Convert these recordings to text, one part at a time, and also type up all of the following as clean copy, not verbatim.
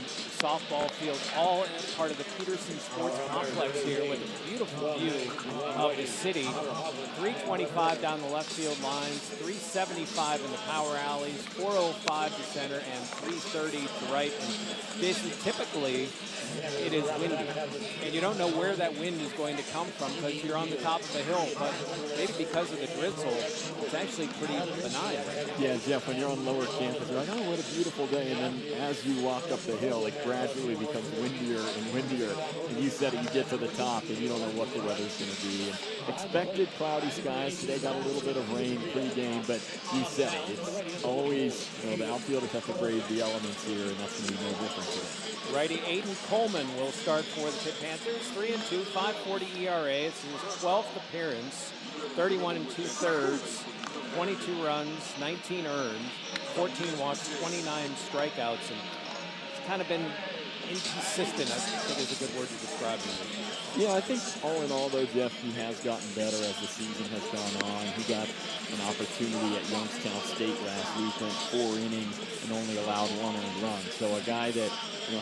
softball field, all part of the Peterson Sports Complex here with a beautiful view of the city. 325 down the left field lines, 375 in the power alleys, 405 to center, and 330 to right. And this is typically, it is windy, and you don't know where that wind is going to come from because you're on the top of a hill, but maybe because of the drizzle, it's actually pretty benign. Yeah, Jeff, when you're on lower campus, you're like, oh, what a beautiful day, and then as you walk up the hill, it gradually becomes windier and windier, and you said it, you get to the top, and you don't know what the weather's going to be. And expected cloudy skies today, got a little bit of rain pre-game, but you said it, it's always, the outfielders have to brave the elements here, and that's going to be no different today. Righty Aiden Coleman will start for the Pitt Panthers. 3-2, 5.40 ERA. It's his 12th appearance. 31 2/3, 22 runs, 19 earned, 14 walks, 29 strikeouts, and it's kind of been inconsistent, I think is a good word to describe him. Yeah, I think all in all, though, Jeff, he has gotten better as the season has gone on. He got an opportunity at Youngstown State last week, went 4 innings and only allowed 1 earned run. So a guy that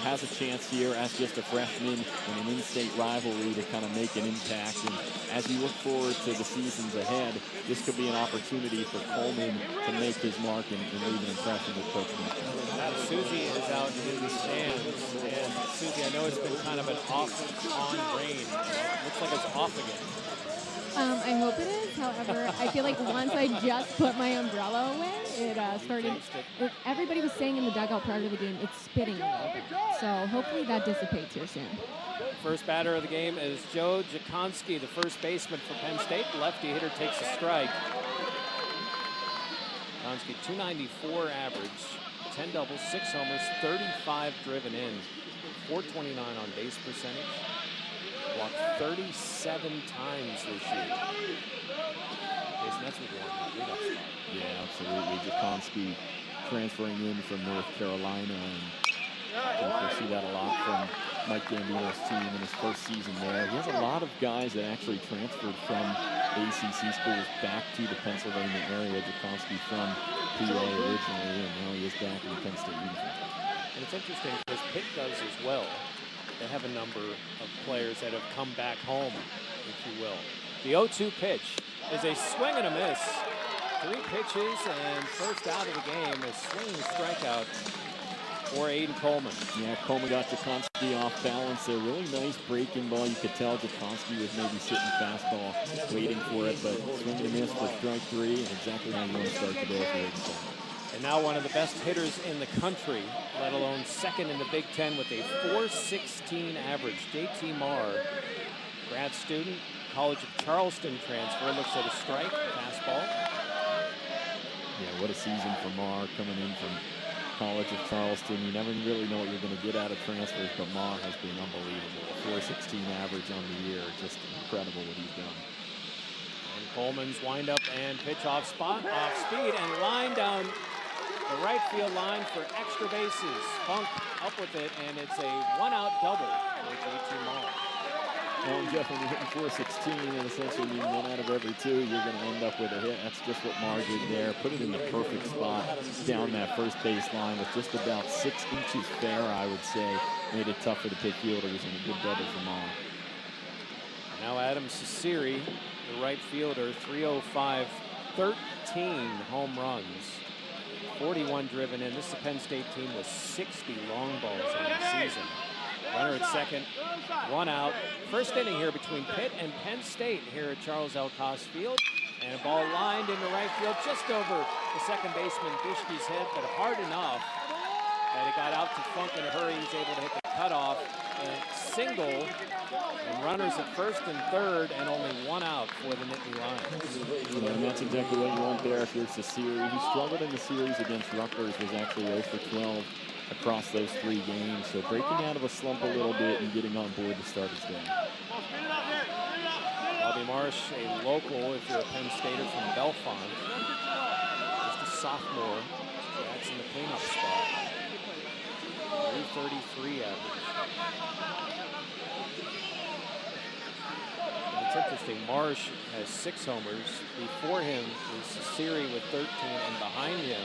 has a chance here as just a freshman in an in-state rivalry to kind of make an impact. And as you look forward to the seasons ahead, this could be an opportunity for Coleman to make his mark and leave an impression with Coach Mitchell. Susie is out in the stands. And Susie, I know it's been kind of an off-on rain. Looks like it's off again. I hope it is. However, I feel like once I just put my umbrella away, it started. Everybody was saying in the dugout prior to the game, it's spitting a little bit. So hopefully that dissipates here soon. First batter of the game is Joe Jakonski, the first baseman for Penn State. Lefty hitter takes a strike. Jakonski, 294 average, 10 doubles, 6 homers, 35 driven in, 429 on base percentage. Walked 37 times this year. Jason, that's what you want in the leadoff spot. Yeah, absolutely. Jakonski transferring in from North Carolina, and you'll see that a lot from Mike Gambino's team in his first season there. He has a lot of guys that actually transferred from ACC schools back to the Pennsylvania area. Jakonski from PA originally, and now he is back in the Penn State uniform. And it's interesting because Pitt does as well. They have a number of players that have come back home, if you will. The 0-2 pitch is a swing and a miss. 3 pitches and first out of the game, a swinging strikeout for Aiden Coleman. Yeah, Coleman got Jakonski off balance there. Really nice breaking ball. You could tell Jakonski was maybe sitting fastball, waiting for it, but swing and a miss for strike 3, and exactly how you want to start the day for Aiden Coleman. And now one of the best hitters in the country, let alone second in the Big Ten with a .416 average. JT Marr, grad student, College of Charleston transfer, looks at a strike, fastball. Yeah, what a season for Marr coming in from College of Charleston. You never really know what you're going to get out of transfers, but Marr has been unbelievable. .416 average on the year, just incredible what he's done. And Coleman's wind up and pitch off speed, and line down the right field line for extra bases. Funk up with it, and it's a 1-out double for JT Marr. Well, Jeff, when you're hitting .416 and essentially needing 1 out of every 2, you're going to end up with a hit. That's just what Marr did there. Put it in the perfect spot down that first base line with just about 6 inches fair, I would say. Made it tough for the Pitt fielders, and a good double for Marr. Now Adam Ciceri, the right fielder, 305, 13 home runs, 41 driven in. This is a Penn State team with 60 long balls in the season. Runner at second, 1 out. First inning here between Pitt and Penn State here at Charles L. Koss Field. And a ball lined into right field just over the second baseman Bishke's head, but hard enough that it got out to Funk in a hurry. He's able to hit the cutoff and single. And runners at first and third, and only 1 out for the Nittany Lions. Yeah, and that's exactly what you want there if you're Ciceri. He struggled in the series against Rutgers, was actually 0 for 12 across those 3 games. So breaking out of a slump a little bit and getting on board to start his game. Bobby Marsh, a local if you're a Penn Stater from Belfont. Just a sophomore. That's in the cleanup spot. 333 average. It's interesting, Marsh has 6 homers. Before him is Ciceri with 13, and behind him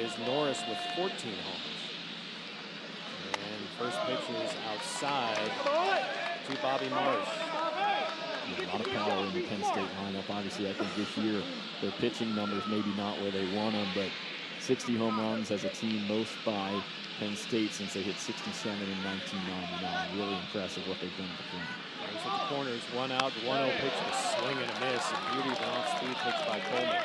is Norris with 14 homers. pitches outside to Bobby Marsh. Yeah, a lot of power in the Penn State lineup. Obviously, I think this year their pitching numbers maybe not where they want them, but 60 home runs as a team, most by Penn State since they hit 67 in 1999. Really impressive what they've done with the team. He's at the corners, 1 out, the 1-0 pitch, a swing and a miss. A beauty of an off-speed pitch by Coleman.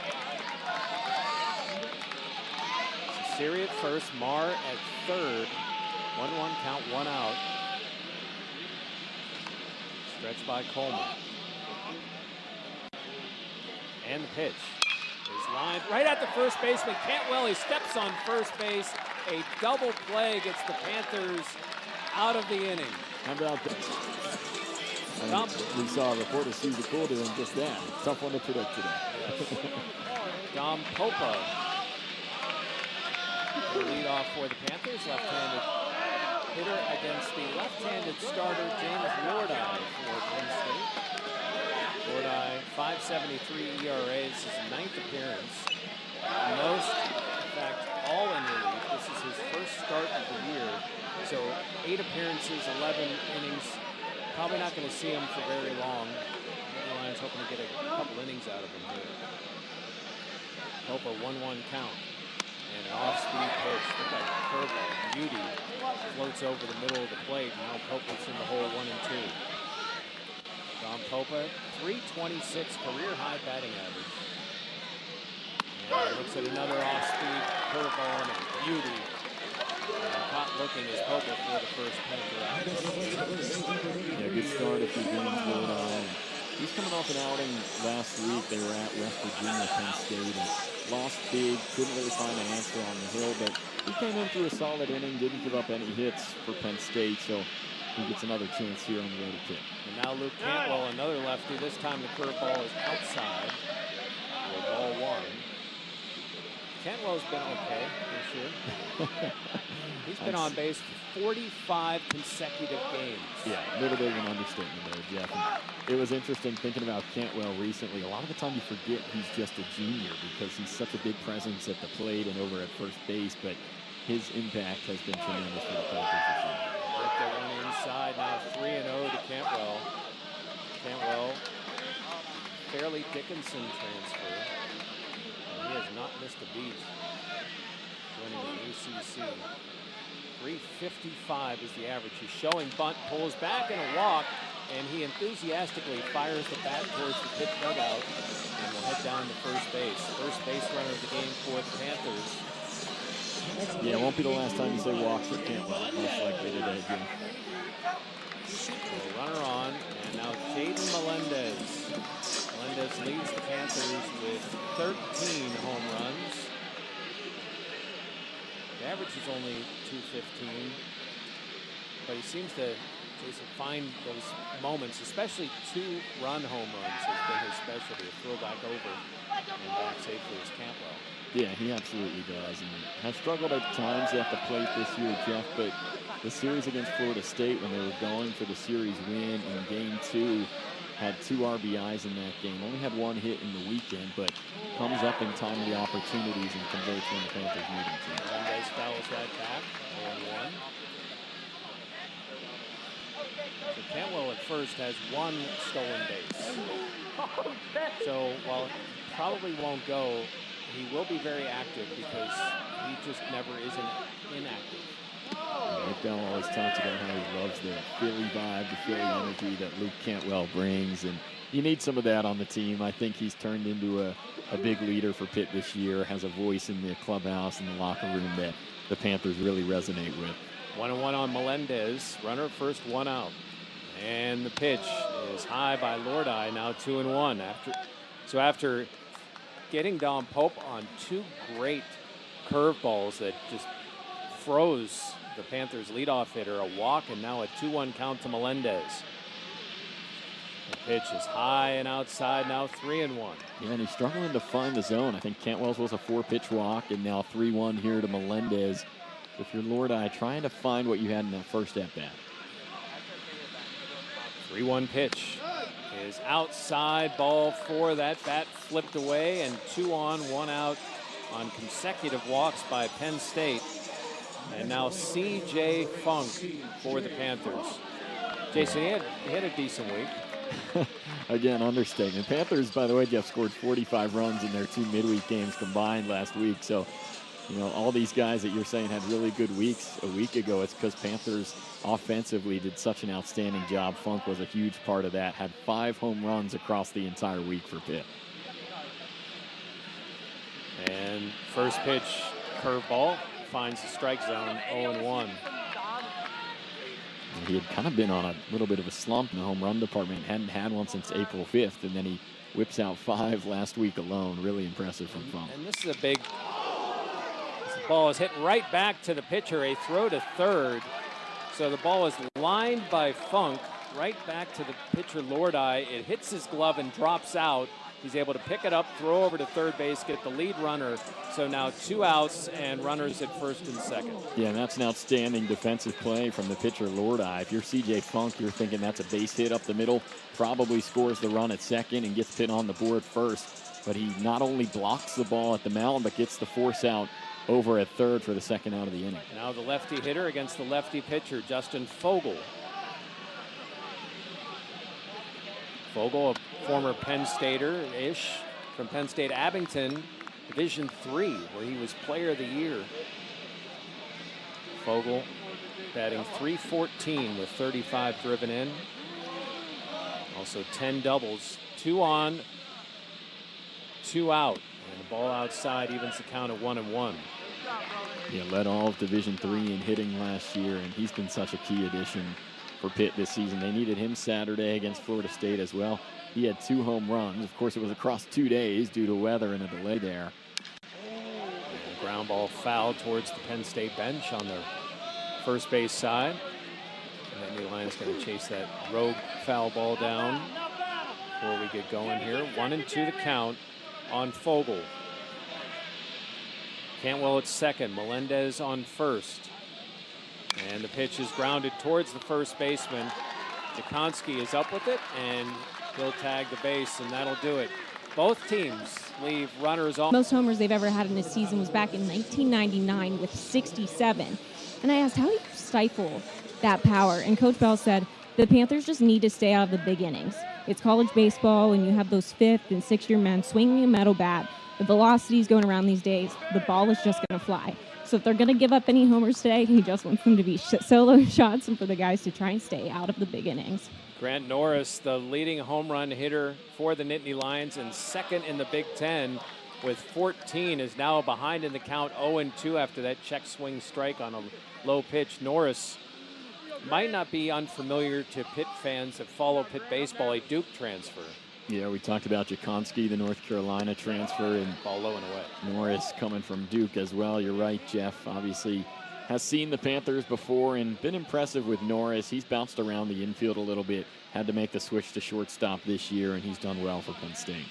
Siri at first, Marr at third. 1-1 count, 1 out. Stretch by Coleman. And the pitch is lined right at the first baseman. Cantwell, he steps on first base. A double play gets the Panthers out of the inning. How about that? We saw a report of Susie Cool doing just that. Tough one to predict today. Yes. Dom Popa, the leadoff for the Panthers, left-handed hitter against the left-handed starter James Lordeye for Penn State. Lordeye, 5.73 ERA. This is his 9th appearance. Most, in fact, all in relief. This is his first start of the year. So 8 appearances, 11 innings. Probably not going to see him for very long. The Lions hoping to get a couple innings out of him here. Hope a 1-1 count. And an off-speed pitch. Look like a curveball. Beauty floats over the middle of the plate. Now Popa's in the hole 1 and 2. Dom Popa, 326 career high batting average. And looks at another off-speed curveball and a beauty. Hot looking as Popa for the first Panther out. Yeah, good start if you're James Lordeye. He's coming off an outing last week. They were at West Virginia, Penn State, and lost big. Couldn't really find an answer on the hill, but he came in through a solid inning, didn't give up any hits for Penn State, so he gets another chance here on the road to Pitt. And now Luke Cantwell, another lefty. This time the curveball is outside for ball 1. Cantwell's been okay this year. He's been on base for 45 consecutive games. Yeah, a little bit of an understatement there, Jeff. And it was interesting thinking about Cantwell recently. A lot of the time you forget he's just a junior because he's such a big presence at the plate and over at first base, but his impact has been tremendous for the Panthers this year. Right there, one inside, now 3-0 to Cantwell. Cantwell, Fairleigh Dickinson transfer. He has not missed a beat winning the ACC. 355 is the average. He's showing bunt, pulls back in a walk, and he enthusiastically fires the bat towards the Pitt dugout and will head down to first base. First base runner of the game for the Panthers. Yeah, it won't be the last time you say walk for Cantwell. Most likely today, Jim. So runner on, and now Jaden Melendez. Melendez leads the Panthers with 13 home runs. The average is only 215, but he seems to find those moments, especially 2-run home runs has been his specialty, a throw back over and back safely as Cantwell. Yeah, he absolutely does, and has struggled at times at the plate this year, Jeff, but the series against Florida State, when they were going for the series win in Game 2, had 2 RBIs in that game. Only had 1 hit in the weekend, but comes up in timely opportunities and converts when the Panthers need him to. Melendez fouls that back, 0-1. So Cantwell at first has 1 stolen base. So while it probably won't go, he will be very active because he just never is inactive. Rick Bell always talks about how he loves the Philly vibe, the Philly energy that Luke Cantwell brings, and you need some of that on the team. I think he's turned into a big leader for Pitt this year, has a voice in the clubhouse and the locker room that the Panthers really resonate with. 1-1 on Melendez, runner at first, 1 out. And the pitch is high by Lordeye, now 2-1. After getting Dom Pope on 2 great curveballs that just froze the Panthers leadoff hitter, a walk, and now a 2-1 count to Melendez. The pitch is high and outside, now 3-1. Yeah, and he's struggling to find the zone. I think Cantwell's was a 4-pitch walk, and now 3-1 here to Melendez. If you're Lordeye, trying to find what you had in that first at-bat. 3-1 pitch is outside, ball 4. That bat flipped away, and 2 on, 1 out on consecutive walks by Penn State. And now C.J. Funk for the Panthers. Jason, he had a decent week. Again, understatement. Panthers, by the way, Jeff, scored 45 runs in their 2 midweek games combined last week. So, all these guys that you're saying had really good weeks a week ago, it's because Panthers offensively did such an outstanding job. Funk was a huge part of that. Had 5 home runs across the entire week for Pitt. And first pitch, curveball, finds the strike zone, 0-1. He had kind of been on a little bit of a slump in the home run department. Hadn't had one since April 5th, and then he whips out 5 last week alone. Really impressive from Funk. And this is a big... The ball is hit right back to the pitcher, a throw to third. So the ball is lined by Funk right back to the pitcher, Lordeye. It hits his glove and drops out. He's able to pick it up, throw over to third base, get the lead runner. So now 2 outs and runners at first and second. Yeah, and that's an outstanding defensive play from the pitcher, Lordeye. If you're C.J. Funk, you're thinking that's a base hit up the middle. Probably scores the run at second and gets Pitt on the board first. But he not only blocks the ball at the mound, but gets the force out over at third for the second out of the inning. Now the lefty hitter against the lefty pitcher, Justin Fogel. Fogel, a former Penn Stater-ish from Penn State Abington, Division III, where he was Player of the Year. Fogel batting .314 with 35 driven in. Also 10 doubles, 2 on, 2 out. And the ball outside evens the count at 1-1. Yeah, led all of Division III in hitting last year, and he's been such a key addition for Pitt this season. They needed him Saturday against Florida State as well. He had 2 home runs. Of course, it was across 2 days due to weather and a delay there. And ground ball foul towards the Penn State bench on the first base side. And the Lions going to chase that rogue foul ball down before we get going here. 1-2 the count on Fogel. Cantwell at second, Melendez on first. And the pitch is grounded towards the first baseman. Jakonski is up with it, and he'll tag the base, and that'll do it. Both teams leave runners off. Most homers they've ever had in a season was back in 1999 with 67. And I asked, how do you stifle that power? And Coach Bell said, the Panthers just need to stay out of the big innings. It's college baseball, and you have those 5th and 6th year men swinging a metal bat. The velocity's going around these days. The ball is just going to fly. So if they're going to give up any homers today, he just wants them to be solo shots and for the guys to try and stay out of the big innings. Grant Norris, the leading home run hitter for the Nittany Lions and second in the Big Ten with 14, is now behind in the count 0-2 after that check swing strike on a low pitch. Norris might not be unfamiliar to Pitt fans that follow Pitt baseball, a Duke transfer. Yeah, we talked about Jakonski, the North Carolina transfer, and ball low and away. Norris coming from Duke as well. You're right, Jeff. Obviously has seen the Panthers before and been impressive with Norris. He's bounced around the infield a little bit, had to make the switch to shortstop this year, and he's done well for Penn State.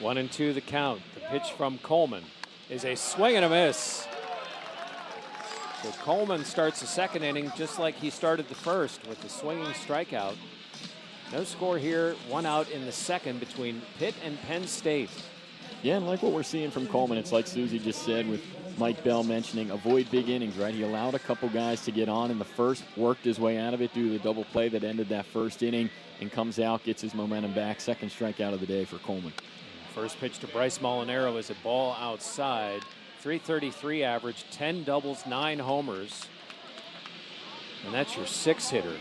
1-2 the count. The pitch from Coleman is a swing and a miss. So Coleman starts the second inning just like he started the first with the swinging strikeout. No score here, 1 out in the second between Pitt and Penn State. Yeah, and like what we're seeing from Coleman, it's like Susie just said with Mike Bell mentioning avoid big innings, right? He allowed a couple guys to get on in the first, worked his way out of it due to the double play that ended that first inning, and comes out, gets his momentum back. Second strikeout of the day for Coleman. First pitch to Bryce Molinaro is a ball outside. .333 average, 10 doubles, 9 homers. And that's your 6 hitter.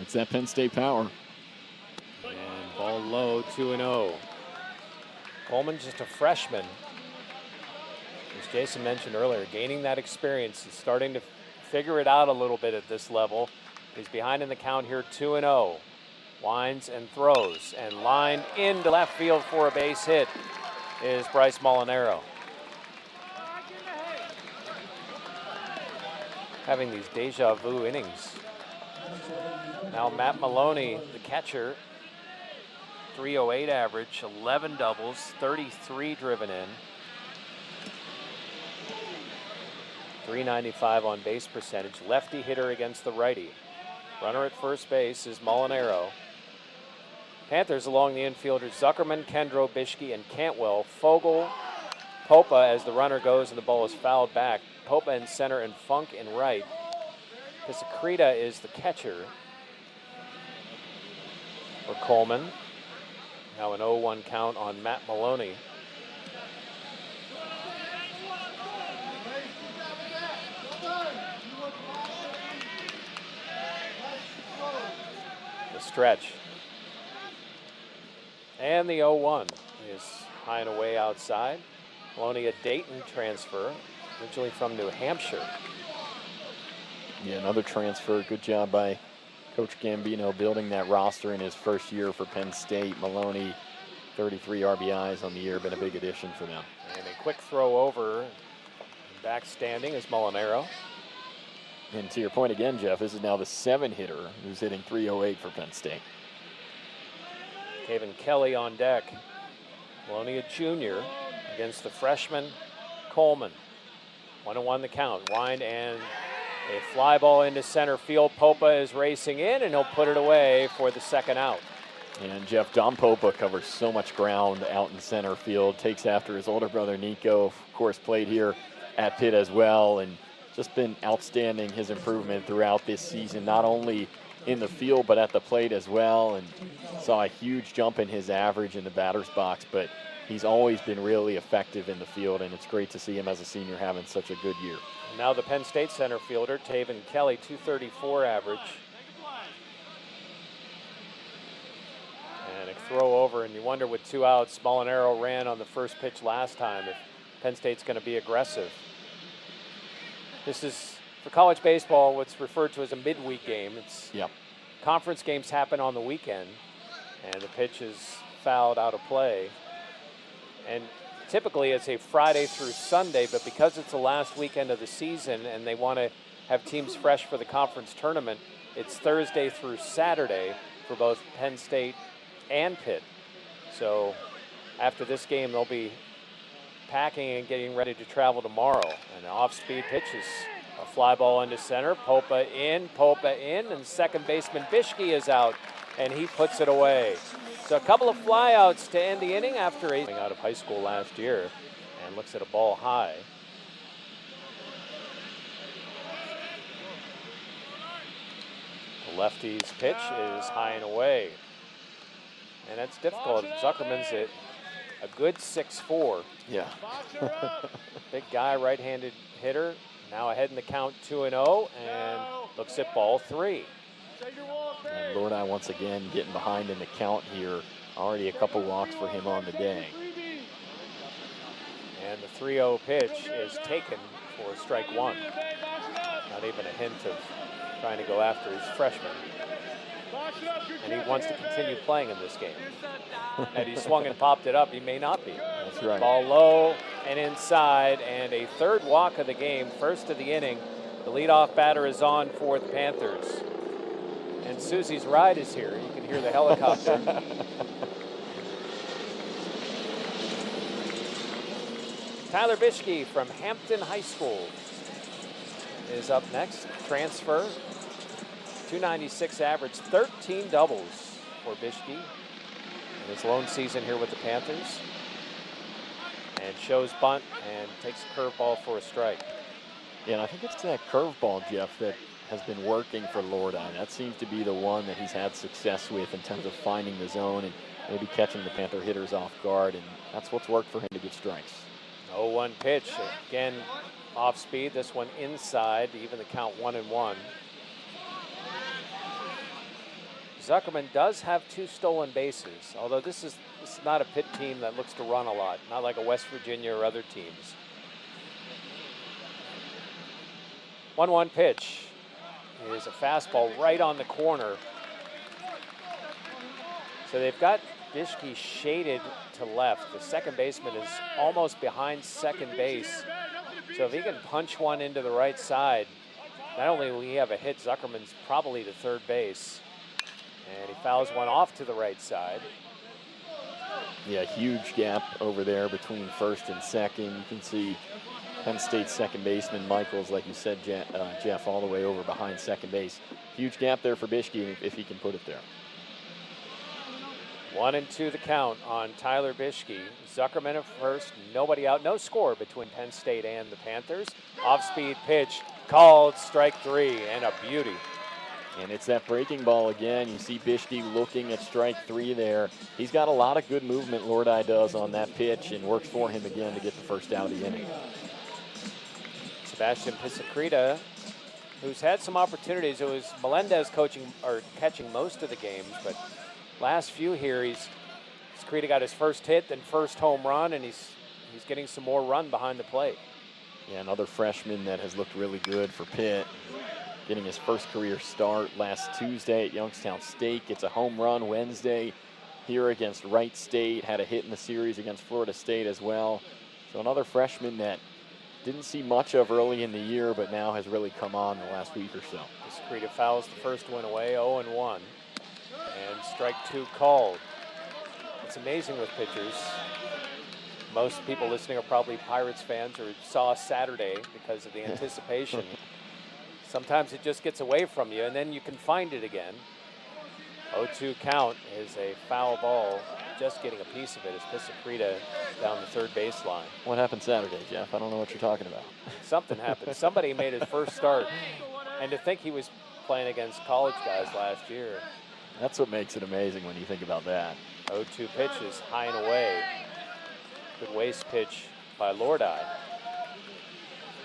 It's that Penn State power. And ball low, 2-0. Coleman's just a freshman. As Jason mentioned earlier, gaining that experience and starting to figure it out a little bit at this level. He's behind in the count here, 2-0. Winds and throws, and lined into left field for a base hit is Bryce Molinaro. Having these deja vu innings. Now Matt Maloney, the catcher, .308 average, 11 doubles, 33 driven in. .395 on base percentage. Lefty hitter against the righty. Runner at first base is Molinaro. Panthers along the infielders Zuckerman, Kendro, Bishke, and Cantwell. Fogel, Popa as the runner goes and the ball is fouled back. Popa in center, and Funk in right. Pisacreta is the catcher for Coleman. Now an 0-1 count on Matt Maloney. The stretch. And the 0-1 is high and away outside. Maloney, a Dayton transfer, originally from New Hampshire. Yeah, another transfer. Good job by Coach Gambino building that roster in his first year for Penn State. Maloney, 33 RBIs on the year, been a big addition for them. And a quick throw over. Back standing is Molinaro. And to your point again, Jeff, this is now the 7-hitter who's hitting .308 for Penn State. Kevin Kelly on deck. Maloney, a junior, against the freshman Coleman. 1-1 the count. Wind and a fly ball into center field. Popa is racing in, and he'll put it away for the second out. And Jeff, Don Popa covers so much ground out in center field. Takes after his older brother Nico. Of course, played here at Pitt as well, and just been outstanding, his improvement throughout this season, not only in the field but at the plate as well, and saw a huge jump in his average in the batter's box, but he's always been really effective in the field, and it's great to see him as a senior having such a good year. Now the Penn State center fielder, Taven Kelly, .234 average. And a throw over, and you wonder with 2 outs, Molinaro ran on the first pitch last time, if Penn State's going to be aggressive. This is, for college baseball, what's referred to as a midweek game. It's conference games happen on the weekend, and the pitch is fouled out of play. And typically it's a Friday through Sunday, but because it's the last weekend of the season and they want to have teams fresh for the conference tournament, it's Thursday through Saturday for both Penn State and Pitt. So after this game, they'll be packing and getting ready to travel tomorrow. And an off-speed pitch is a fly ball into center. Popa in, and second baseman Bishke is out, and he puts it away. So a couple of flyouts to end the inning after coming out of high school last year, and looks at a ball high. The lefty's pitch is high and away. And that's difficult. Zuckerman's a good 6'4". Yeah. Big guy, right-handed hitter. Now ahead in the count 2-0, and looks at ball 3. And Lodi once again getting behind in the count here. Already a couple walks for him on the day. And the 3-0 pitch is taken for strike 1. Not even a hint of trying to go after his freshman. And he wants to continue playing in this game. Had he swung and popped it up, he may not be. That's right. Ball low and inside, and a third walk of the game, first of the inning. The leadoff batter is on for the Panthers. And Susie's ride is here. You can hear the helicopter. Tyler Bishke from Hampton High School is up next. Transfer. .296 average, 13 doubles for Bishke in his lone season here with the Panthers. And shows bunt and takes a curveball for a strike. Yeah, and I think it's that curveball, Jeff, that has been working for Lodi. That seems to be the one that he's had success with in terms of finding the zone and maybe catching the Panther hitters off guard, and that's what's worked for him to get strikes. 0-1 pitch, again off speed, this one inside to even the count 1-1. Zuckerman does have 2 stolen bases, although this is not a Pitt team that looks to run a lot, not like a West Virginia or other teams. 1-1 pitch is a fastball right on the corner. So they've got Bishke shaded to left. The second baseman is almost behind second base. So if he can punch one into the right side, not only will he have a hit, Zuckerman's probably to third base. And he fouls one off to the right side. Yeah, huge gap over there between first and second. You can see Penn State's second baseman Michaels, like you said, Jeff, all the way over behind second base. Huge gap there for Bishke if he can put it there. 1-2 the count on Tyler Bischke. Zuckerman at first, nobody out, no score between Penn State and the Panthers. Off-speed pitch, called strike 3, and a beauty. And it's that breaking ball again. You see Bischke looking at strike 3 there. He's got a lot of good movement, Lordeye does, on that pitch, and works for him again to get the first out of the inning. Sebastian Pisacreta, who's had some opportunities. It was Melendez catching most of the games, but last few here, Pisacreta got his first hit, then first home run, and he's getting some more run behind the plate. Yeah, another freshman that has looked really good for Pitt. Getting his first career start last Tuesday at Youngstown State. Gets a home run Wednesday here against Wright State. Had a hit in the series against Florida State as well. So another freshman that didn't see much of early in the year, but now has really come on the last week or so. Pisacreta fouls the first one away, 0-1. And strike 2 called. It's amazing with pitchers. Most people listening are probably Pirates fans or saw Saturday because of the anticipation. Sometimes it just gets away from you, and then you can find it again. 0-2 count is a foul ball. Just getting a piece of it is Pisacreta down the third baseline. What happened Saturday, Jeff? I don't know what you're talking about. Something happened. Somebody made his first start. And to think he was playing against college guys last year. That's what makes it amazing when you think about that. 0-2 pitch is high and away. Good waist pitch by Lordeye.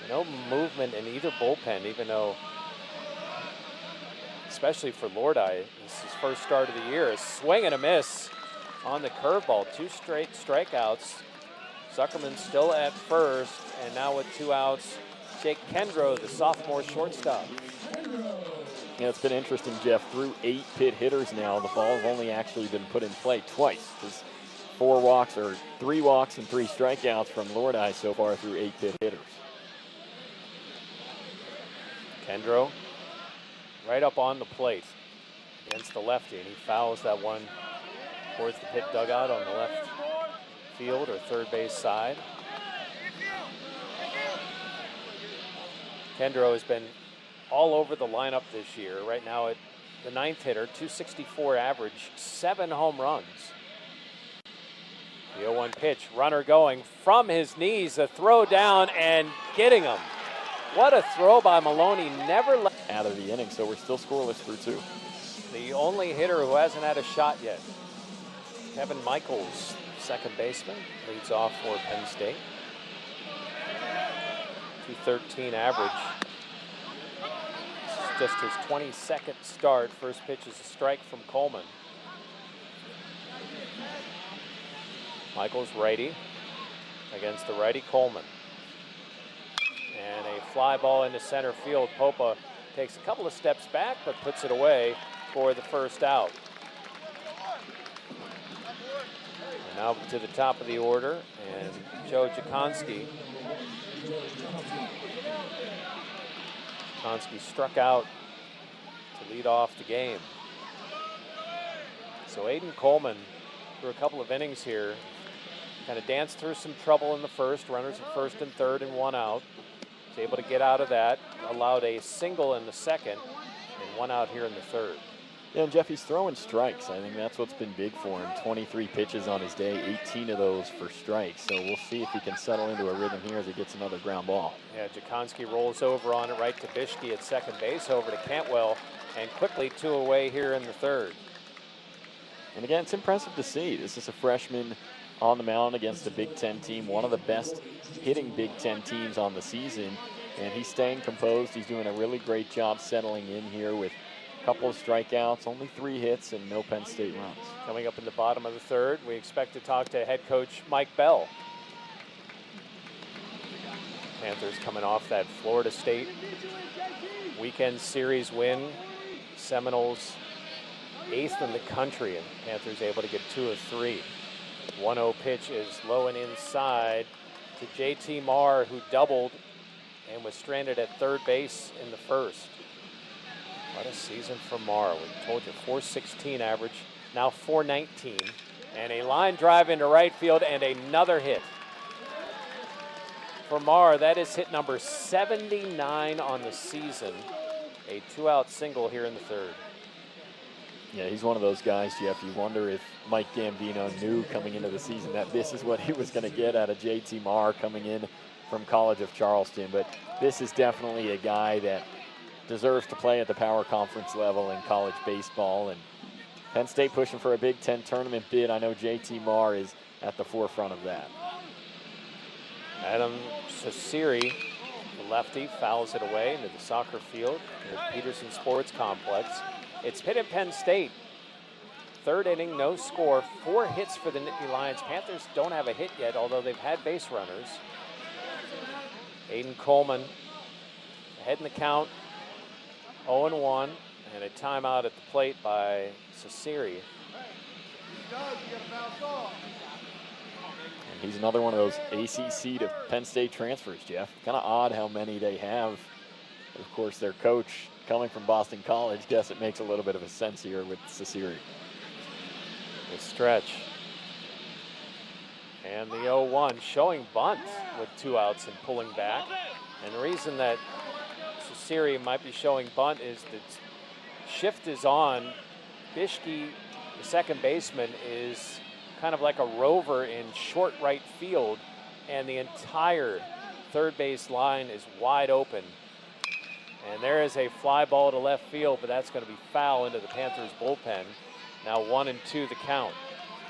No movement in either bullpen, even though, especially for Lordeye, this is his first start of the year. A swing and a miss on the curveball. 2 straight strikeouts. Zuckerman still at first, and now with 2 outs, Jake Kendrow, the sophomore shortstop. Yeah, it's been interesting, Jeff. Through 8 Pitt hitters now, the ball's only actually been put in play twice. There's 3 walks and 3 strikeouts from Lordeye so far through 8 Pitt hitters. Kendrow right up on the plate against the lefty, and he fouls that one towards the Pitt dugout on the left field or third base side. Kendrow has been all over the lineup this year. Right now at the 9th hitter, 264 average, 7 home runs. The 0-1 pitch, runner going from his knees, a throw down and getting him. What a throw by Maloney, never left out of the inning, so we're still scoreless through 2. The only hitter who hasn't had a shot yet. Kevin Michaels, second baseman, leads off for Penn State. 213 average. This is just his 22nd start. First pitch is a strike from Coleman. Michaels righty against the righty Coleman. And a fly ball into center field. Popa takes a couple of steps back, but puts it away for the first out. And now to the top of the order, and Joe Jakonski. Jakonski struck out to lead off the game. So Aiden Coleman, through a couple of innings here, kind of danced through some trouble in the first. Runners at first and third and 1 out. Was able to get out of that. Allowed a single in the second and 1 out here in the third. Yeah, and Jeff, he's throwing strikes. I think that's what's been big for him. 23 pitches on his day, 18 of those for strikes. So we'll see if he can settle into a rhythm here as he gets another ground ball. Yeah, Jakonski rolls over on it right to Bischke at second base, over to Cantwell, and quickly 2 away here in the third. And again, it's impressive to see. This is a freshman on the mound against a Big Ten team, one of the best hitting Big Ten teams on the season. And he's staying composed. He's doing a really great job settling in here with a couple of strikeouts, only 3 hits, and no Penn State runs. Coming up in the bottom of the third, we expect to talk to head coach Mike Bell. Panthers coming off that Florida State weekend series win. Seminoles 8th in the country, and Panthers able to get 2 of 3. 1-0 pitch is low and inside to J.T. Marr, who doubled and was stranded at third base in the first. What a season for Marr. We told you, 416 average, now 419. And a line drive into right field and another hit. For Marr, that is hit number 79 on the season. A 2-out single here in the third. Yeah, he's one of those guys, Jeff. You wonder if Mike Gambino knew coming into the season that this is what he was going to get out of JT Marr coming in from College of Charleston. But this is definitely a guy that deserves to play at the power conference level in college baseball. And Penn State pushing for a Big Ten tournament bid. I know JT Marr is at the forefront of that. Adam Sasiri, the lefty, fouls it away into the soccer field at Peterson Sports Complex. It's Pitt and Penn State. Third inning, no score. 4 hits for the Nittany Lions. Panthers don't have a hit yet, although they've had base runners. Aiden Coleman ahead in the count, 0-1, and a timeout at the plate by Sasiri. And he's another one of those ACC to Penn State transfers, Jeff. Kind of odd how many they have. But of course, their coach coming from Boston College, guess it makes a little bit of a sense here with Sasiri. The stretch. And the 0-1 showing bunt with 2 outs and pulling back. And the reason that Sasiri might be showing bunt is that shift is on. Bishke, the second baseman, is kind of like a rover in short right field, and the entire third base line is wide open. And there is a fly ball to left field, but that's going to be foul into the Panthers bullpen. Now 1-2 the count.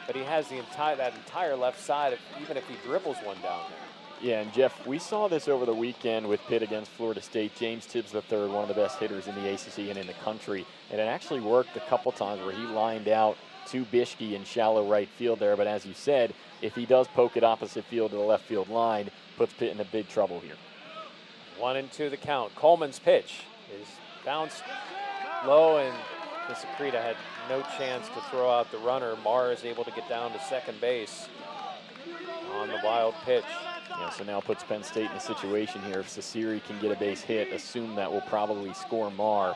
But he has that entire left side, even if he dribbles one down there. Yeah, and Jeff, we saw this over the weekend with Pitt against Florida State. James Tibbs III, one of the best hitters in the ACC and in the country. And it actually worked a couple times where he lined out to Bishke in shallow right field there. But as you said, if he does poke it opposite field to the left field line, puts Pitt into big trouble here. 1-2 the count. Coleman's pitch is bounced low, and Pisacreta had no chance to throw out the runner. Marr is able to get down to second base on the wild pitch. Yeah, so now puts Penn State in a situation here. If Sasiri can get a base hit, assume that will probably score Marr.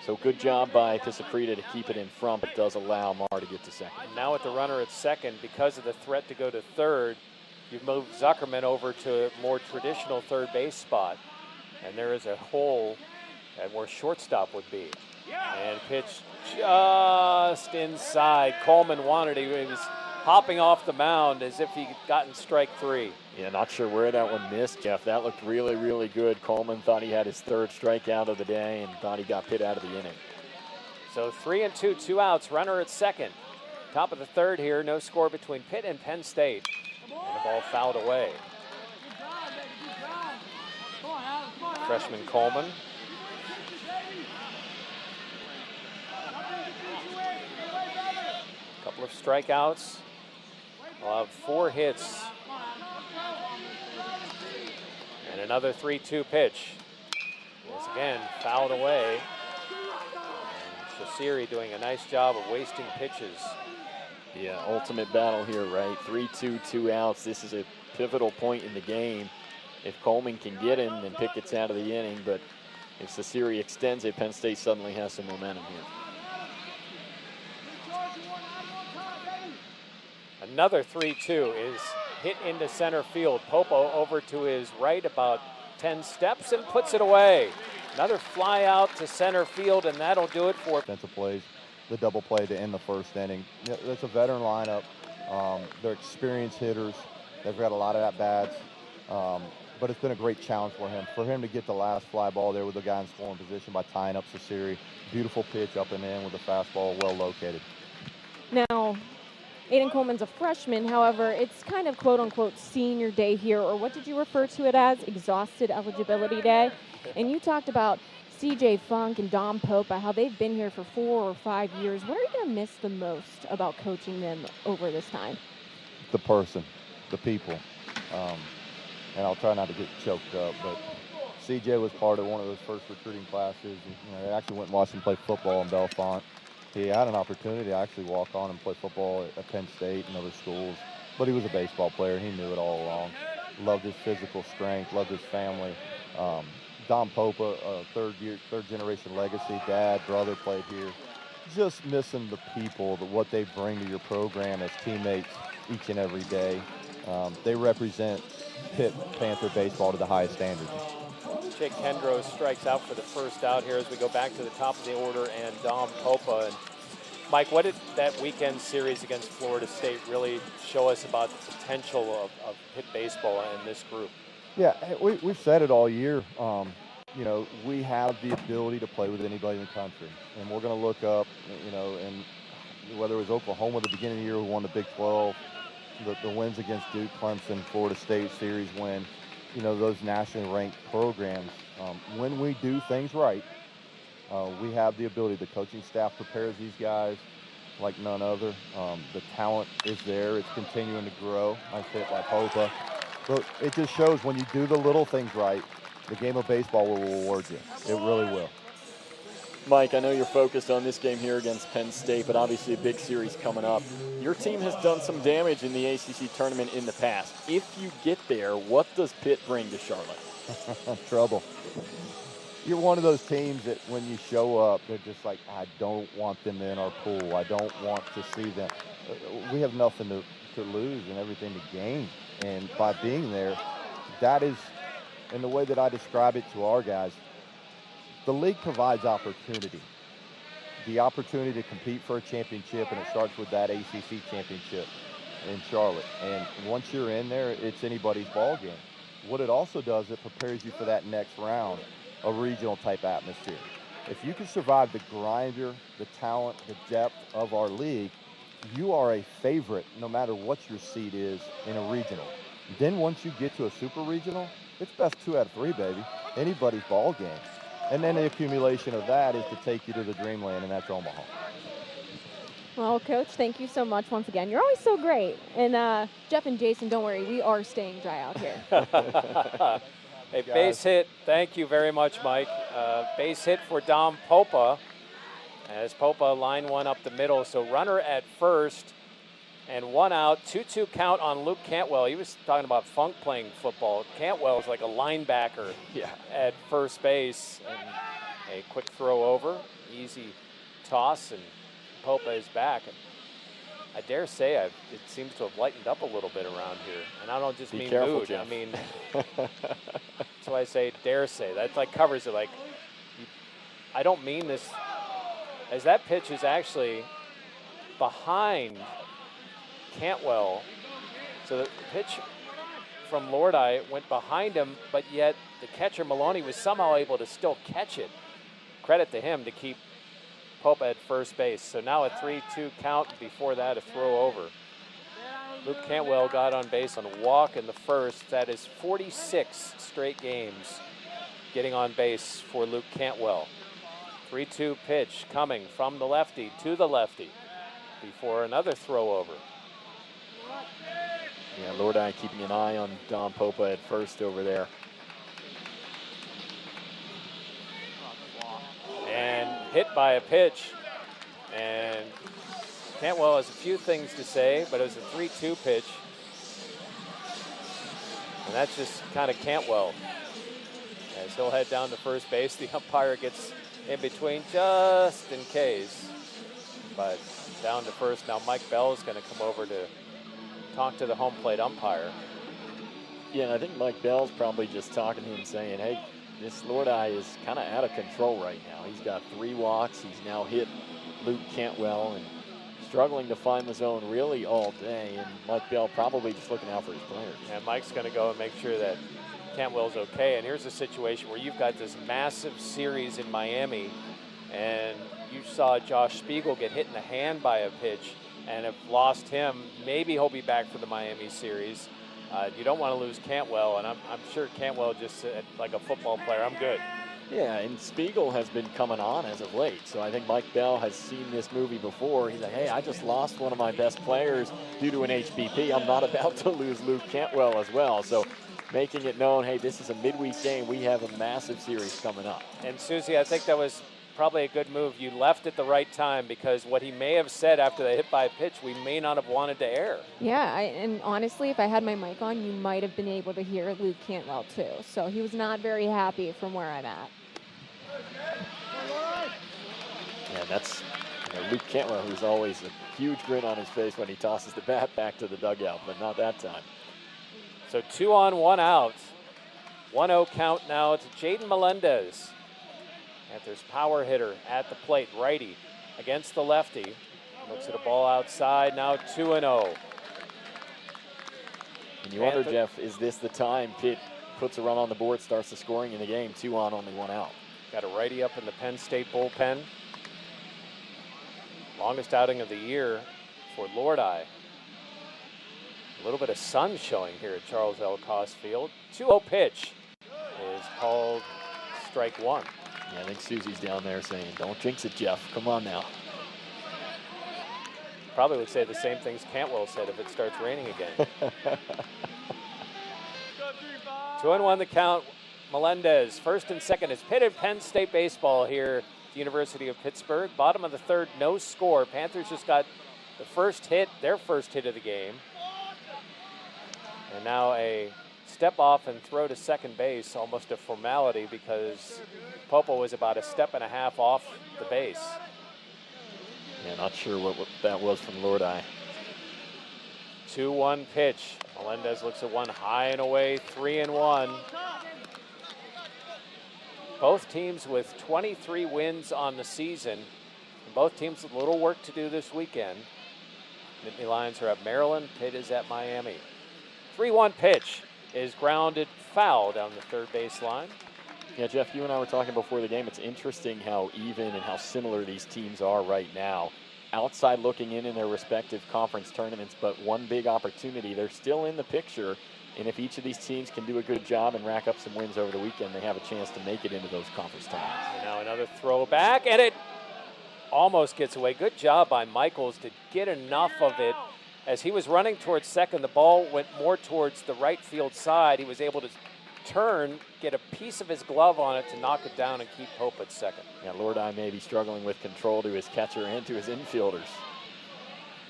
So good job by Pisacreta to keep it in front, but does allow Marr to get to second. And now with the runner at second, because of the threat to go to third, you've moved Zuckerman over to a more traditional third base spot. And there is a hole at where shortstop would be. And pitch just inside. Coleman wanted it. He was hopping off the mound as if he'd gotten strike 3. Yeah, not sure where that one missed, Jeff. That looked really, really good. Coleman thought he had his 3rd strikeout of the day and thought he got Pitt out of the inning. So 3-2, 2 outs, runner at second. Top of the 3rd here, no score between Pitt and Penn State. And the ball fouled away. Freshman Coleman. Couple of strikeouts. We'll have 4 hits. And another 3-2 pitch. Once again, fouled away. And Sasiri doing a nice job of wasting pitches. Yeah, ultimate battle here, right? 3-2, 2 outs. This is a pivotal point in the game. If Coleman can get him, then Pitt gets out of the inning. But if Sasiri extends it, Penn State suddenly has some momentum here. Another 3-2 is hit into center field. Popo over to his right about 10 steps and puts it away. Another fly out to center field, and that'll do it for defensive plays. The double play to end the first inning. That's a veteran lineup. They're experienced hitters. They've got a lot of at-bats. But it's been a great challenge for him. For him to get the last fly ball there with the guy in scoring position by tying up Sasiri. Beautiful pitch up and in with a fastball well located. Now, Aiden Coleman's a freshman. However, it's kind of quote-unquote senior day here, or what did you refer to it as? Exhausted eligibility day. And you talked about CJ Funk and Dom Popa, how they've been here for 4 or 5 years. What are you going to miss the most about coaching them over this time? The person, the people. And I'll try not to get choked up, but CJ was part of one of those first recruiting classes. I actually went and watched him play football in Bellefonte. He had an opportunity to actually walk on and play football at Penn State and other schools, but he was a baseball player. He knew it all along. Loved his physical strength, loved his family. Dom Popa, third generation legacy, dad, brother played here. Just missing the people, what they bring to your program as teammates each and every day. They represent Pitt Panther baseball to the highest standard. Jake Kendros strikes out for the first out here as we go back to the top of the order, and Dom Popa. And Mike, what did that weekend series against Florida State really show us about the potential of Pitt baseball and this group? Yeah, we've said it all year. You know, we have the ability to play with anybody in the country. And we're going to look up, you know, and whether it was Oklahoma at the beginning of the year who won the Big 12, the wins against Duke, Clemson, Florida State series win, you know, those nationally ranked programs. When we do things right, we have the ability. The coaching staff prepares these guys like none other. The talent is there. It's continuing to grow. I say it like Hopa. But it just shows when you do the little things right, the game of baseball will reward you. It really will. Mike, I know you're focused on this game here against Penn State, but obviously a big series coming up. Your team has done some damage in the ACC tournament in the past. If you get there, what does Pitt bring to Charlotte? Trouble. You're one of those teams that when you show up, they're just like, I don't want them in our pool. I don't want to see them. We have nothing to lose and everything to gain. And by being there, that is, in the way that I describe it to our guys, the league provides opportunity. The opportunity to compete for a championship, and it starts with that ACC championship in Charlotte. And once you're in there, it's anybody's ball game. What it also does, it prepares you for that next round, a regional type atmosphere. If you can survive the grinder, the talent, the depth of our league, you are a favorite no matter what your seed is in a regional. Then once you get to a super regional, it's best 2 out of 3, baby. Anybody's ball game. And then the accumulation of that is to take you to the dreamland, and that's Omaha. Well, Coach, thank you so much once again. You're always so great. And Jeff and Jason, don't worry, we are staying dry out here. A base hit. Thank you very much, Mike. Base hit for Dom Popa, as Popa line one up the middle. So runner at first and 1 out. 2-2 count on Luke Cantwell. He was talking about funk playing football. Cantwell is like a linebacker at first base. And a quick throw over, easy toss, and Popa is back. And I dare say it seems to have lightened up a little bit around here. And I don't just mean mood. Jeff. I mean, that's why I say dare say. That like covers it. Like, I don't mean this, as that pitch is actually behind Cantwell. So the pitch from Lordi went behind him, but yet the catcher Maloney was somehow able to still catch it. Credit to him to keep Popa at first base. So now a 3-2 count. Before that, a throw over. Luke Cantwell got on base on a walk in the first. That is 46 straight games getting on base for Luke Cantwell. 3-2 pitch coming from the lefty to the lefty before another throw over. Yeah, Lordi keeping an eye on Don Popa at first over there. And hit by a pitch. And Cantwell has a few things to say, but it was a 3-2 pitch. And that's just kind of Cantwell. As he'll head down to first base, the umpire gets in between just in case. But down to first. Now Mike Bell is going to come over to talk to the home plate umpire. Yeah, and I think Mike Bell's probably just talking to him saying, hey, this Lordi is kind of out of control right now. He's got 3 walks. He's now hit Luke Cantwell and struggling to find the zone really all day. And Mike Bell probably just looking out for his players. And Mike's going to go and make sure that Cantwell's okay. And here's a situation where you've got this massive series in Miami, and you saw Josh Spiegel get hit in the hand by a pitch and have lost him. Maybe he'll be back for the Miami series. You don't want to lose Cantwell, and I'm sure Cantwell just said, like a football player, I'm good. Yeah, and Spiegel has been coming on as of late, so I think Mike Bell has seen this movie before. He's like, hey, I just lost one of my best players due to an HBP. I'm not about to lose Luke Cantwell as well. So making it known, hey, this is a midweek game. We have a massive series coming up. And Susie, I think that was probably a good move. You left at the right time, because what he may have said after the hit by a pitch, we may not have wanted to air. Yeah, and honestly, if I had my mic on, you might have been able to hear Luke Cantwell too. So he was not very happy from where I'm at. Yeah, that's Luke Cantwell, who's always a huge grin on his face when he tosses the bat back to the dugout, but not that time. So 2 on, 1 out. 1-0 count now to Jaden Melendez. Panthers power hitter at the plate, righty against the lefty. Looks at a ball outside, now 2-0. And you wonder, Jeff, is this the time Pitt puts a run on the board, starts the scoring in the game, 2 on, only 1 out? Got a righty up in the Penn State bullpen. Longest outing of the year for Lordeye. A little bit of sun showing here at Charles L. Cost Field. 2-0 pitch is called strike 1. Yeah, I think Susie's down there saying, don't jinx it, Jeff. Come on now. Probably would say the same things Cantwell said if it starts raining again. 2-1 the count. Melendez, first and second. It's Pitt and Penn State baseball here at the University of Pittsburgh. Bottom of the third, no score. Panthers just got the first hit, their first hit of the game. And now a step off and throw to second base, almost a formality because Popo was about a step and a half off the base. Yeah, not sure what that was from Lordeye. 2-1 pitch. Melendez looks at one high and away, 3-1. Both teams with 23 wins on the season. And both teams with a little work to do this weekend. Nittany Lions are at Maryland, Pitt is at Miami. 3-1 pitch is grounded foul down the third base line. Yeah, Jeff, you and I were talking before the game. It's interesting how even and how similar these teams are right now. Outside looking in their respective conference tournaments, but one big opportunity. They're still in the picture, and if each of these teams can do a good job and rack up some wins over the weekend, they have a chance to make it into those conference tournaments. And now another throw back, and it almost gets away. Good job by Michaels to get enough of it. As he was running towards second, the ball went more towards the right field side. He was able to turn, get a piece of his glove on it to knock it down and keep Pope at second. Yeah, Lordeye may be struggling with control to his catcher and to his infielders.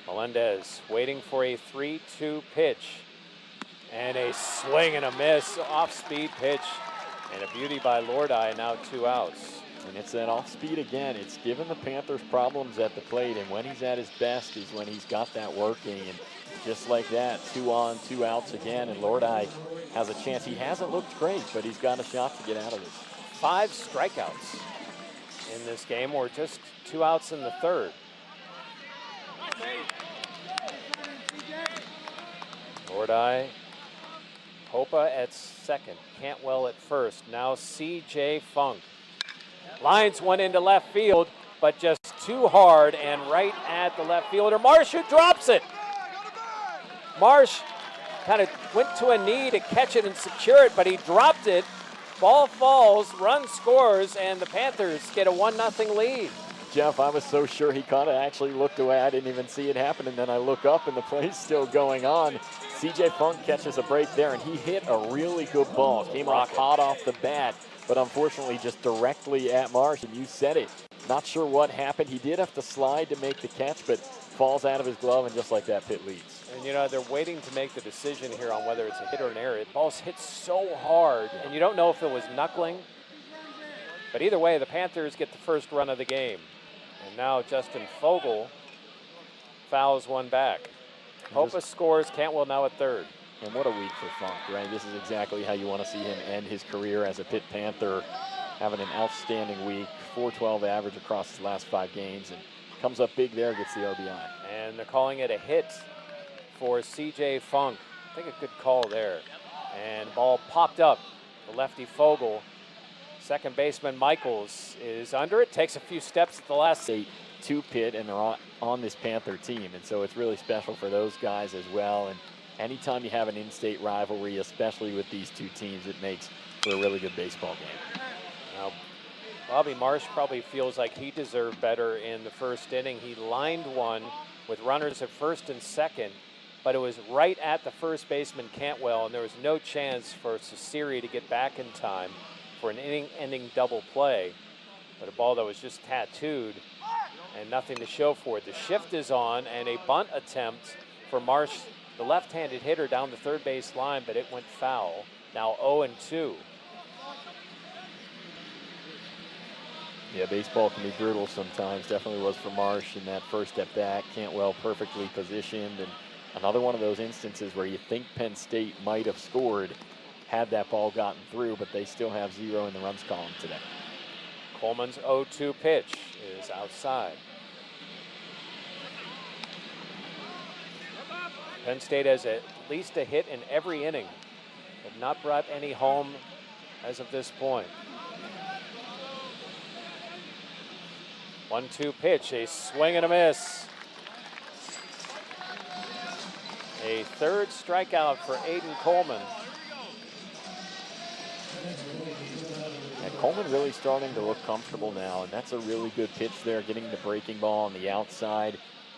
Melendez waiting for a 3-2 pitch. And a swing and a miss, off-speed pitch. And a beauty by Lordeye, now 2 outs. And it's that off-speed again. It's given the Panthers problems at the plate, and when he's at his best is when he's got that working. And just like that, 2 on, 2 outs again, and Lordeye has a chance. He hasn't looked great, but he's got a shot to get out of this. 5 strikeouts in this game, or just 2 outs in the third. Lordeye, Hopa at second, Cantwell at first. Now C.J. Funk. Lines one into left field, but just too hard and right at the left fielder. Marsh, who drops it. Marsh kind of went to a knee to catch it and secure it, but he dropped it. Ball falls, run scores, and the Panthers get a 1-0 lead. Jeff, I was so sure he kind of actually looked away. I didn't even see it happen, and then I look up and the play's still going on. C.J. Funk catches a break there, and he hit a really good ball. Came off hot off the bat, but unfortunately just directly at Marsh, and you said it. Not sure what happened. He did have to slide to make the catch, but falls out of his glove, and just like that, Pitt leads. And, you know, they're waiting to make the decision here on whether it's a hit or an error. The ball's hit so hard, and you don't know if it was knuckling. But either way, the Panthers get the first run of the game. And now Justin Fogel fouls one back. Hopa scores, Cantwell now at third. And what a week for Funk, right? This is exactly how you want to see him end his career as a Pitt Panther, having an outstanding week, 412 average across his last 5 games, and comes up big there, gets the RBI. And they're calling it a hit for C.J. Funk. I think a good call there. And ball popped up. The lefty Fogel. Second baseman Michaels is under it, takes a few steps at the last. 2 Pitt, and they're on this Panther team, and so it's really special for those guys as well. And anytime you have an in-state rivalry, especially with these 2 teams, it makes for a really good baseball game. Now, Bobby Marsh probably feels like he deserved better in the first inning. He lined one with runners at first and second, but it was right at the first baseman Cantwell, and there was no chance for Cesare to get back in time for an inning-ending double play. But a ball that was just tattooed and nothing to show for it. The shift is on, and a bunt attempt for Marsh, the left-handed hitter, down the third base line, but it went foul. Now 0-2. Yeah, baseball can be brutal sometimes. Definitely was for Marsh in that first at bat. Cantwell perfectly positioned, and another one of those instances where you think Penn State might have scored had that ball gotten through, but they still have 0 in the runs column today. Coleman's 0-2 pitch is outside. Penn State has at least a hit in every inning. Have not brought any home as of this point. 1-2 pitch, a swing and a miss. A third strikeout for Aiden Coleman. And Coleman really starting to look comfortable now, and that's a really good pitch there, getting the breaking ball on the outside.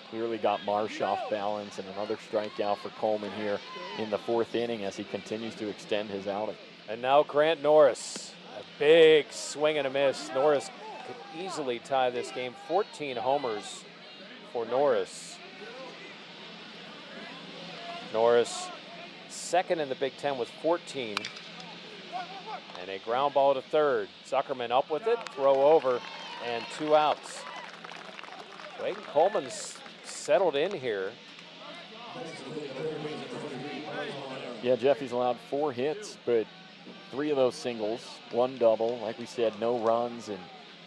Clearly got Marsh off balance, and another strikeout for Coleman here in the 4th inning as he continues to extend his outing. And now Grant Norris, a big swing and a miss. Norris could easily tie this game. 14 homers for Norris. Norris, second in the Big Ten with 14. And a ground ball to third. Zuckerman up with it, throw over, and 2 outs. Aiden Coleman's settled in here. Yeah, Jeff, he's allowed 4 hits, but 3 of those singles, 1 double. Like we said, no runs, and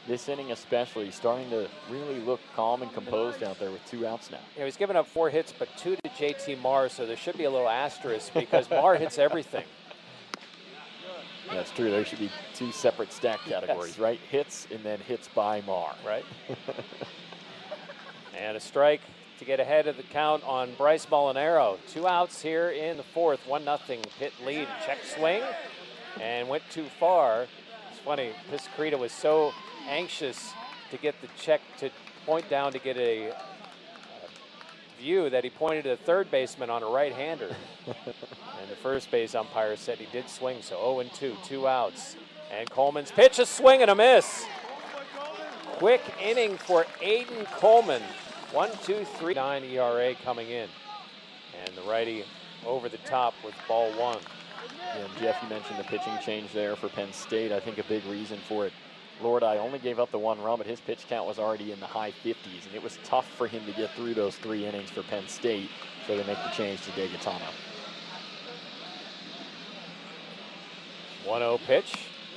this inning especially, he's starting to really look calm and composed out there with 2 outs now. Yeah, he's given up 4 hits, but 2 to JT Marr, so there should be a little asterisk because Marr hits everything. That's true. There should be 2 separate stack categories, yes. Right? Hits and then hits by Marr. Right. And a strike to get ahead of the count on Bryce Molinaro. 2 outs here in the 4th. 1-0 Pitt lead. Check swing and went too far. It's funny, Pisacreta was so anxious to get the check to point down to get a view that he pointed to the third baseman on a right-hander. And the first base umpire said he did swing, so 0-2, 2 outs. And Coleman's pitch, a swing and a miss. Quick inning for Aiden Coleman. 1-2-3-9 ERA coming in. And the righty over the top with ball 1. And Jeff, you mentioned the pitching change there for Penn State. I think a big reason for it. Lordi only gave up the 1 run, but his pitch count was already in the high 50s, and it was tough for him to get through those 3 innings for Penn State, so they make the change to DeGaetano. 1-0 pitch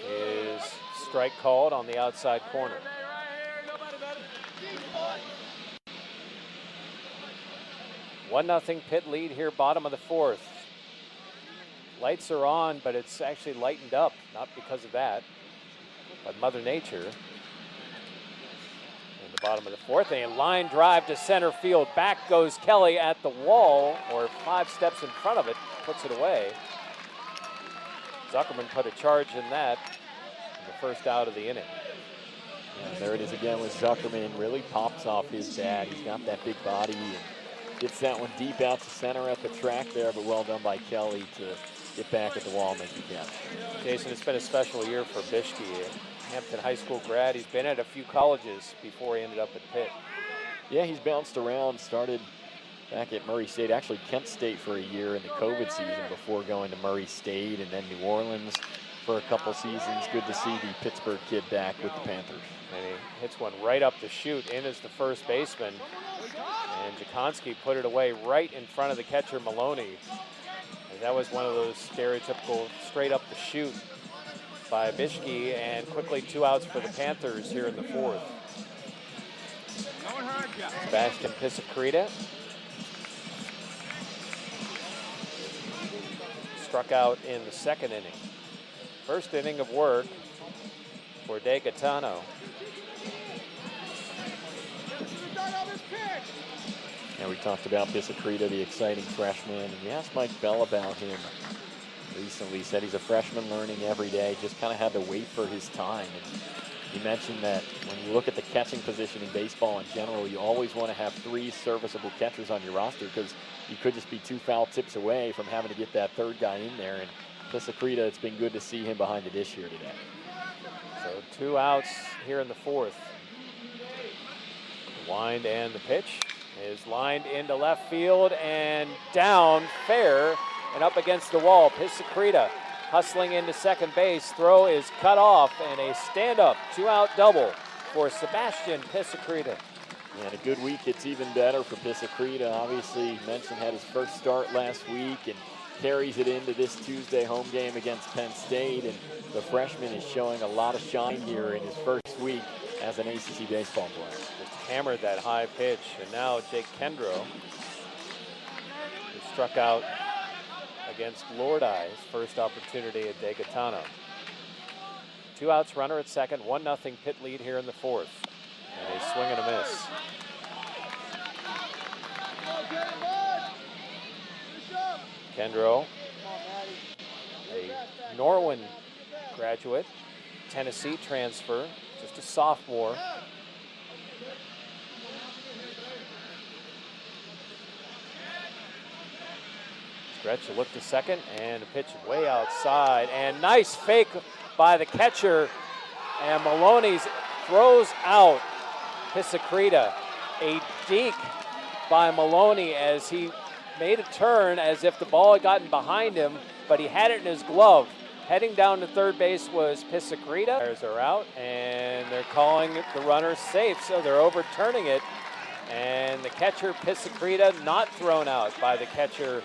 is strike called on the outside corner. One nothing Pitt lead here, bottom of the 4th. Lights are on, but it's actually lightened up, not because of that, but Mother Nature. In the bottom of the 4th, a line drive to center field. Back goes Kelly at the wall, or 5 steps in front of it, puts it away. Zuckerman put a charge in that in the 1st out of the inning. And there it is again with Zuckerman. Really pops off his bat. He's got that big body and gets that one deep out to center at the track there, but well done by Kelly to get back at the wall and make the catch. Jason, it's been a special year for Bishke, a Hampton High School grad. He's been at a few colleges before he ended up at Pitt. Yeah, he's bounced around, started back at Murray State, actually Kent State for a year in the COVID season before going to Murray State and then New Orleans for a couple seasons. Good to see the Pittsburgh kid back with the Panthers. And he hits one right up the chute, in as the first baseman. And Jakonski put it away right in front of the catcher, Maloney. And that was one of those stereotypical straight up the chute by Bishke, and quickly 2 outs for the Panthers here in the 4th. Sebastian Pisacreta struck out in the 2nd inning. 1st inning of work for DeGaetano. And we talked about Pisacreta, the exciting freshman, and we asked Mike Bell about him recently. He said he's a freshman learning every day, just kind of had to wait for his time. And he mentioned that when you look at the catching position in baseball in general, you always want to have 3 serviceable catchers on your roster because you could just be 2 foul tips away from having to get that 3rd guy in there. And Pisacreta, it's been good to see him behind the dish here today. So 2 outs here in the 4th. The wind and the pitch is lined into left field and down fair and up against the wall. Pisacreta hustling into second base. Throw is cut off, and a stand-up 2-out double for Sebastian Pisacreta. And a good week, it's even better for Pisacreta. Obviously, mentioned had his first start last week and carries it into this Tuesday home game against Penn State. And the freshman is showing a lot of shine here in his first week as an ACC baseball player. Just hammered that high pitch. And now Jake Kendrow is struck out against Lodi, his first opportunity at Degatano. 2 outs, runner at second, 1-0 Pitt lead here in the fourth. And a swing and a miss. Kendro, a Norwin graduate, Tennessee transfer, just a sophomore. Stretch a look to second and a pitch way outside, and nice fake by the catcher, and Maloney throws out Pisacreta. A deke by Maloney as he made a turn as if the ball had gotten behind him, but he had it in his glove. Heading down to third base was Pisacreta. Players are out, and they're calling the runner safe, so they're overturning it. And the catcher, Pisacreta, not thrown out by the catcher,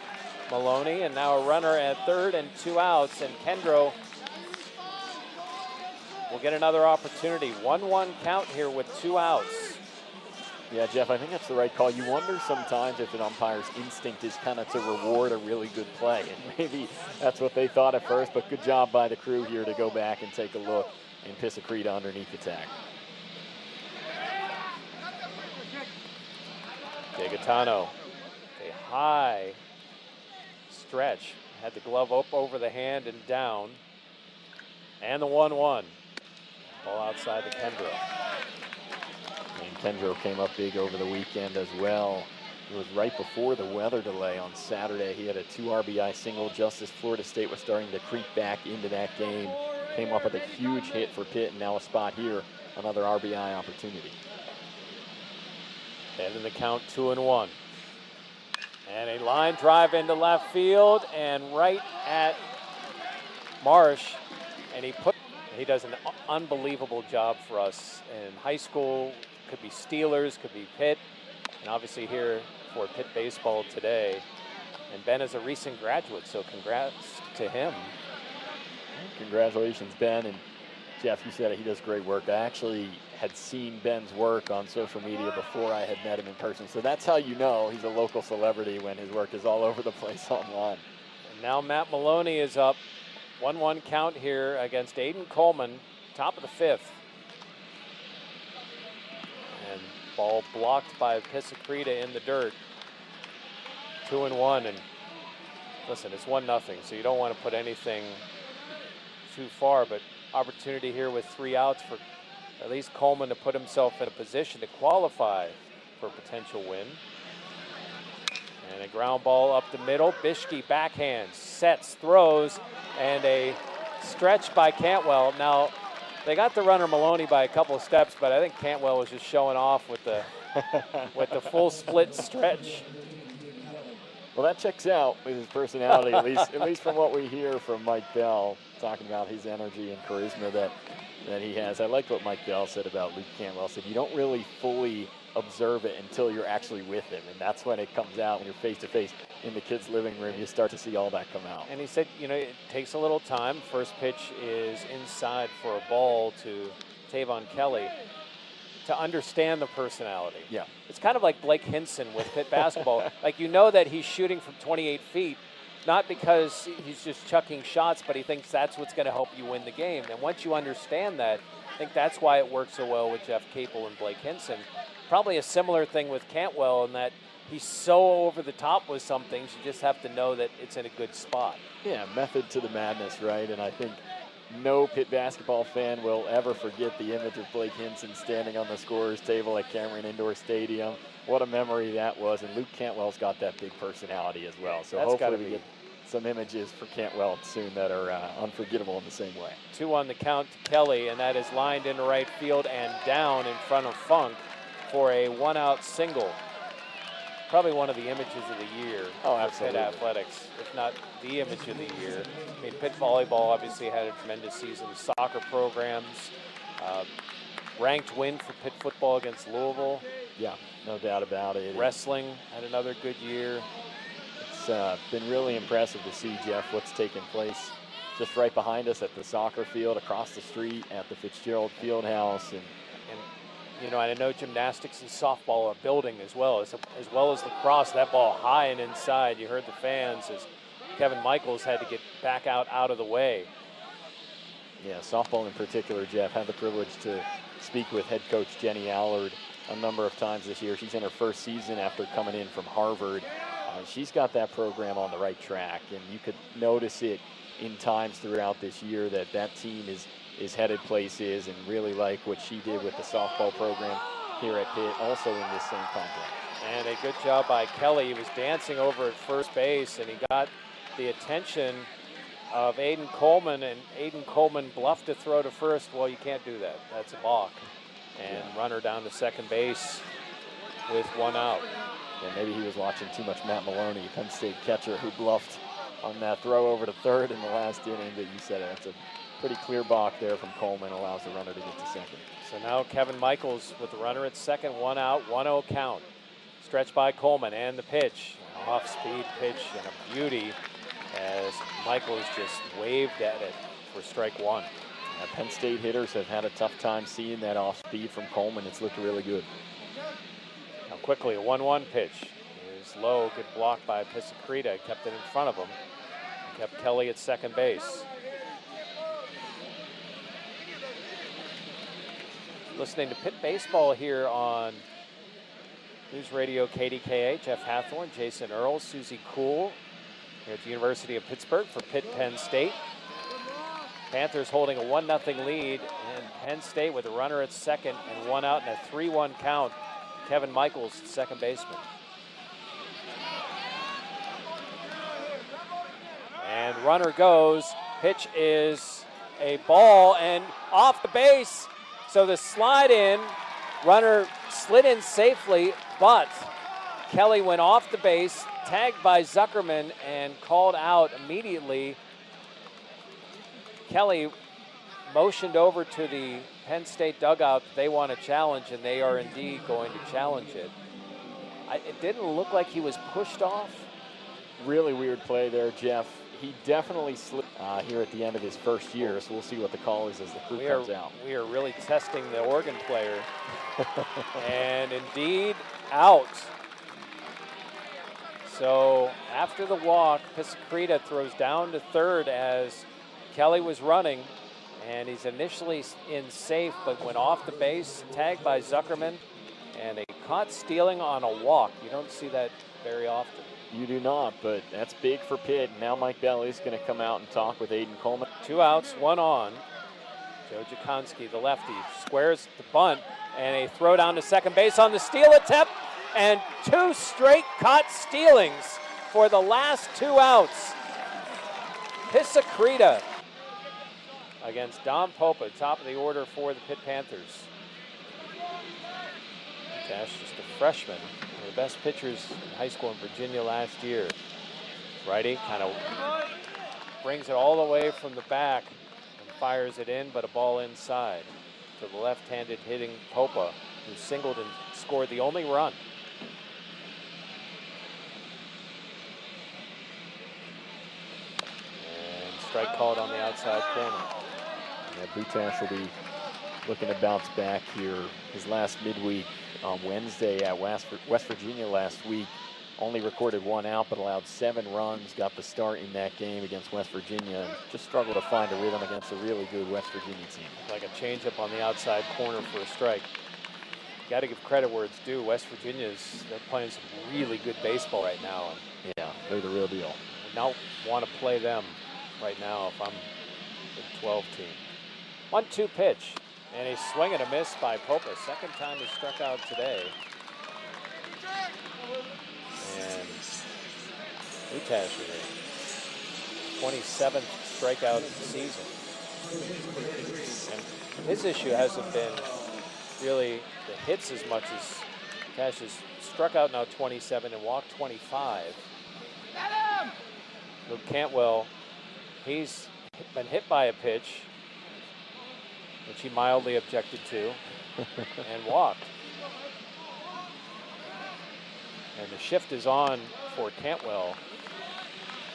Maloney, and now a runner at third and 2 outs, and Kendro will get another opportunity. 1-1 count here with 2 outs. Yeah, Jeff, I think that's the right call. You wonder sometimes if an umpire's instinct is kind of to reward a really good play, and maybe that's what they thought at first, but good job by the crew here to go back and take a look, and Pisacreta underneath attack. Degatano, a high stretch, had the glove up over the hand and down, and the 1-1. Ball outside to Kendro. And Kendro came up big over the weekend as well. It was right before the weather delay on Saturday. He had a 2 RBI single just as Florida State was starting to creep back into that game. Came up with a huge hit for Pitt, and now a spot here, another RBI opportunity. And in the count, 2-1. And a line drive into left field and right at Marsh. And he does an unbelievable job for us in high school. Could be Steelers, could be Pitt, and obviously here for Pitt baseball today. And Ben is a recent graduate, so congrats to him. Congratulations, Ben. And Jeff, you said it, he does great work. I actually had seen Ben's work on social media before I had met him in person. So that's how you know he's a local celebrity, when his work is all over the place online. And now Matt Maloney is up. 1-1 count here against Aiden Coleman, top of the 5th. And ball blocked by Pisacreta in the dirt. 2-1, and listen, it's 1-0, so you don't want to put anything too far, but opportunity here with 3 outs for at least Coleman to put himself in a position to qualify for a potential win. And a ground ball up the middle. Bishke backhands, sets, throws, and a stretch by Cantwell. Now, they got the runner Maloney by a couple of steps, but I think Cantwell was just showing off with the full split stretch. Well, that checks out with his personality, at least from what we hear from Mike Bell, talking about his energy and charisma that he has. I like what Mike Bell said about Luke Cantwell. Said you don't really fully observe it until you're actually with him, and that's when it comes out. When you're face to face in the kids' living room, you start to see all that come out. And he said, you know, it takes a little time. First pitch is inside for a ball to Tavon Kelly to understand the personality. Yeah. It's kind of like Blake Hinson with Pitt basketball. Like, you know that he's shooting from 28 feet, not because he's just chucking shots, but he thinks that's what's going to help you win the game. And once you understand that, I think that's why it works so well with Jeff Capel and Blake Hinson. Probably a similar thing with Cantwell in that he's so over the top with some things, you just have to know that it's in a good spot. Yeah, method to the madness, right? And I think no Pitt basketball fan will ever forget the image of Blake Hinson standing on the scorer's table at Cameron Indoor Stadium. What a memory that was. And Luke Cantwell's got that big personality as well. So that's hopefully we get some images for Cantwell soon that are unforgettable in the same way. 2 on the count to Kelly, and that is lined into right field and down in front of Funk for a 1-out single. Probably one of the images of the year for Pitt Athletics, if not the image of the year. I mean, Pitt volleyball obviously had a tremendous season. Soccer programs, ranked win for Pitt football against Louisville. Yeah, no doubt about it. Wrestling had another good year. It's been really impressive to see, Jeff, what's taken place just right behind us at the soccer field, across the street at the Fitzgerald Fieldhouse. And you know, I know gymnastics and softball are building as well as lacrosse. That ball high and inside. You heard the fans as Kevin Michaels had to get back out of the way. Yeah, softball in particular, Jeff, had the privilege to speak with head coach Jenny Allard a number of times this year. She's in her first season after coming in from Harvard. She's got that program on the right track, and you could notice it in times throughout this year that that team is headed places, and really like what she did with the softball program here at Pitt, also in this same complex. And a good job by Kelly. He was dancing over at first base, and he got the attention of Aiden Coleman, and Aiden Coleman bluffed to throw to first. Well, you can't do that. That's a balk. And runner down to second base with one out. And maybe he was watching too much Matt Maloney, Penn State catcher, who bluffed on that throw over to third in the last inning. But you said it. That's a pretty clear balk there from Coleman, allows the runner to get to second. So now Kevin Michaels with the runner at second, 1 out, 1-0 count. Stretched by Coleman, and the pitch. Off-speed pitch and a beauty as Michaels just waved at it for strike one. Penn State hitters have had a tough time seeing that off-speed from Coleman. It's looked really good. Now quickly, a 1-1 pitch. Here's low, good block by Pisacreta. Kept it in front of him. Kept Kelly at second base. Listening to Pitt Baseball here on News Radio KDKA. Jeff Hathorn, Jason Earls, Susie Kuhl here at the University of Pittsburgh for Pitt Penn State. Panthers holding a 1-0 lead, and Penn State with a runner at second and 1 out and a 3-1 count. Kevin Michaels, second baseman. And runner goes. Pitch is a ball and off the base. So the slide in, runner slid in safely, but Kelly went off the base, tagged by Zuckerman, and called out immediately. Kelly motioned over to the Penn State dugout. They want a challenge, and they are indeed going to challenge it. It didn't look like he was pushed off. Really weird play there, Jeff. He definitely slipped here at the end of his first year, so we'll see what the call is as the crew comes out. We are really testing the organ player. And indeed, out. So after the walk, Pisacreta throws down to third as Kelly was running, and he's initially in safe, but went off the base, tagged by Zuckerman, and a caught stealing on a walk. You don't see that very often. You do not, but that's big for Pitt. Now Mike Bell is going to come out and talk with Aiden Coleman. 2 outs, 1 on. Joe Jakonski, the lefty, squares the bunt, and a throw down to second base on the steal attempt, and 2 straight caught stealings for the last 2 outs. Pisacreta against Don Popa, top of the order for the Pitt Panthers. Cash, just a freshman, one of the best pitchers in high school in Virginia last year. Righty kind of brings it all the way from the back and fires it in, but a ball inside to the left-handed hitting Popa, who singled and scored the only run. And strike called on the outside corner. Yeah, Butash will be looking to bounce back here. His last midweek on Wednesday at West Virginia last week, only recorded 1 out, but allowed 7 runs, got the start in that game against West Virginia, and just struggled to find a rhythm against a really good West Virginia team. Like a changeup on the outside corner for a strike. Got to give credit where it's due. West Virginia's, they're playing some really good baseball right now. And yeah, they're the real deal. I don't want to play them right now if I'm the 12 team. 1-2 pitch. And a swing and a miss by Popa. Second time he struck out today. And Butash with a 27th strikeout of the season. And his issue hasn't been really the hits as much as Butash has struck out now 27 and walked 25. Luke Cantwell, he's been hit by a pitch, which he mildly objected to, and walked. And the shift is on for Cantwell,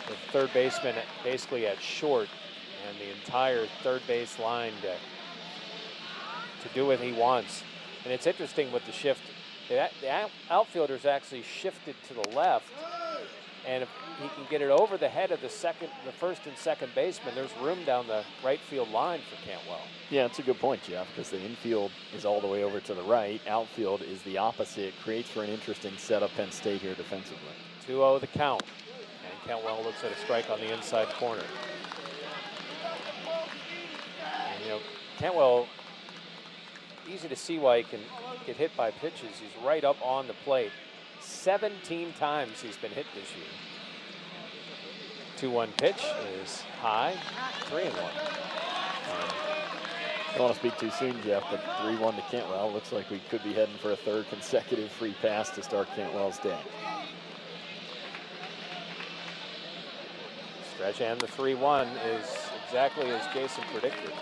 the third baseman basically at short, and the entire third base line to do what he wants. And it's interesting with the shift. The outfielder's actually shifted to the left, and if he can get it over the head of the first and second baseman, there's room down the right field line for Cantwell. Yeah, that's a good point, Jeff, because the infield is all the way over to the right. Outfield is the opposite. It creates for an interesting setup Penn State here defensively. 2-0 the count, and Cantwell looks at a strike on the inside corner. And, Cantwell, easy to see why he can get hit by pitches. He's right up on the plate. 17 times he's been hit this year. 2-1 pitch is high, 3-1. Don't want to speak too soon, Jeff, but 3-1 to Cantwell. Looks like we could be heading for a third consecutive free pass to start Cantwell's day. Stretch and the 3-1 is exactly as Jason predicted.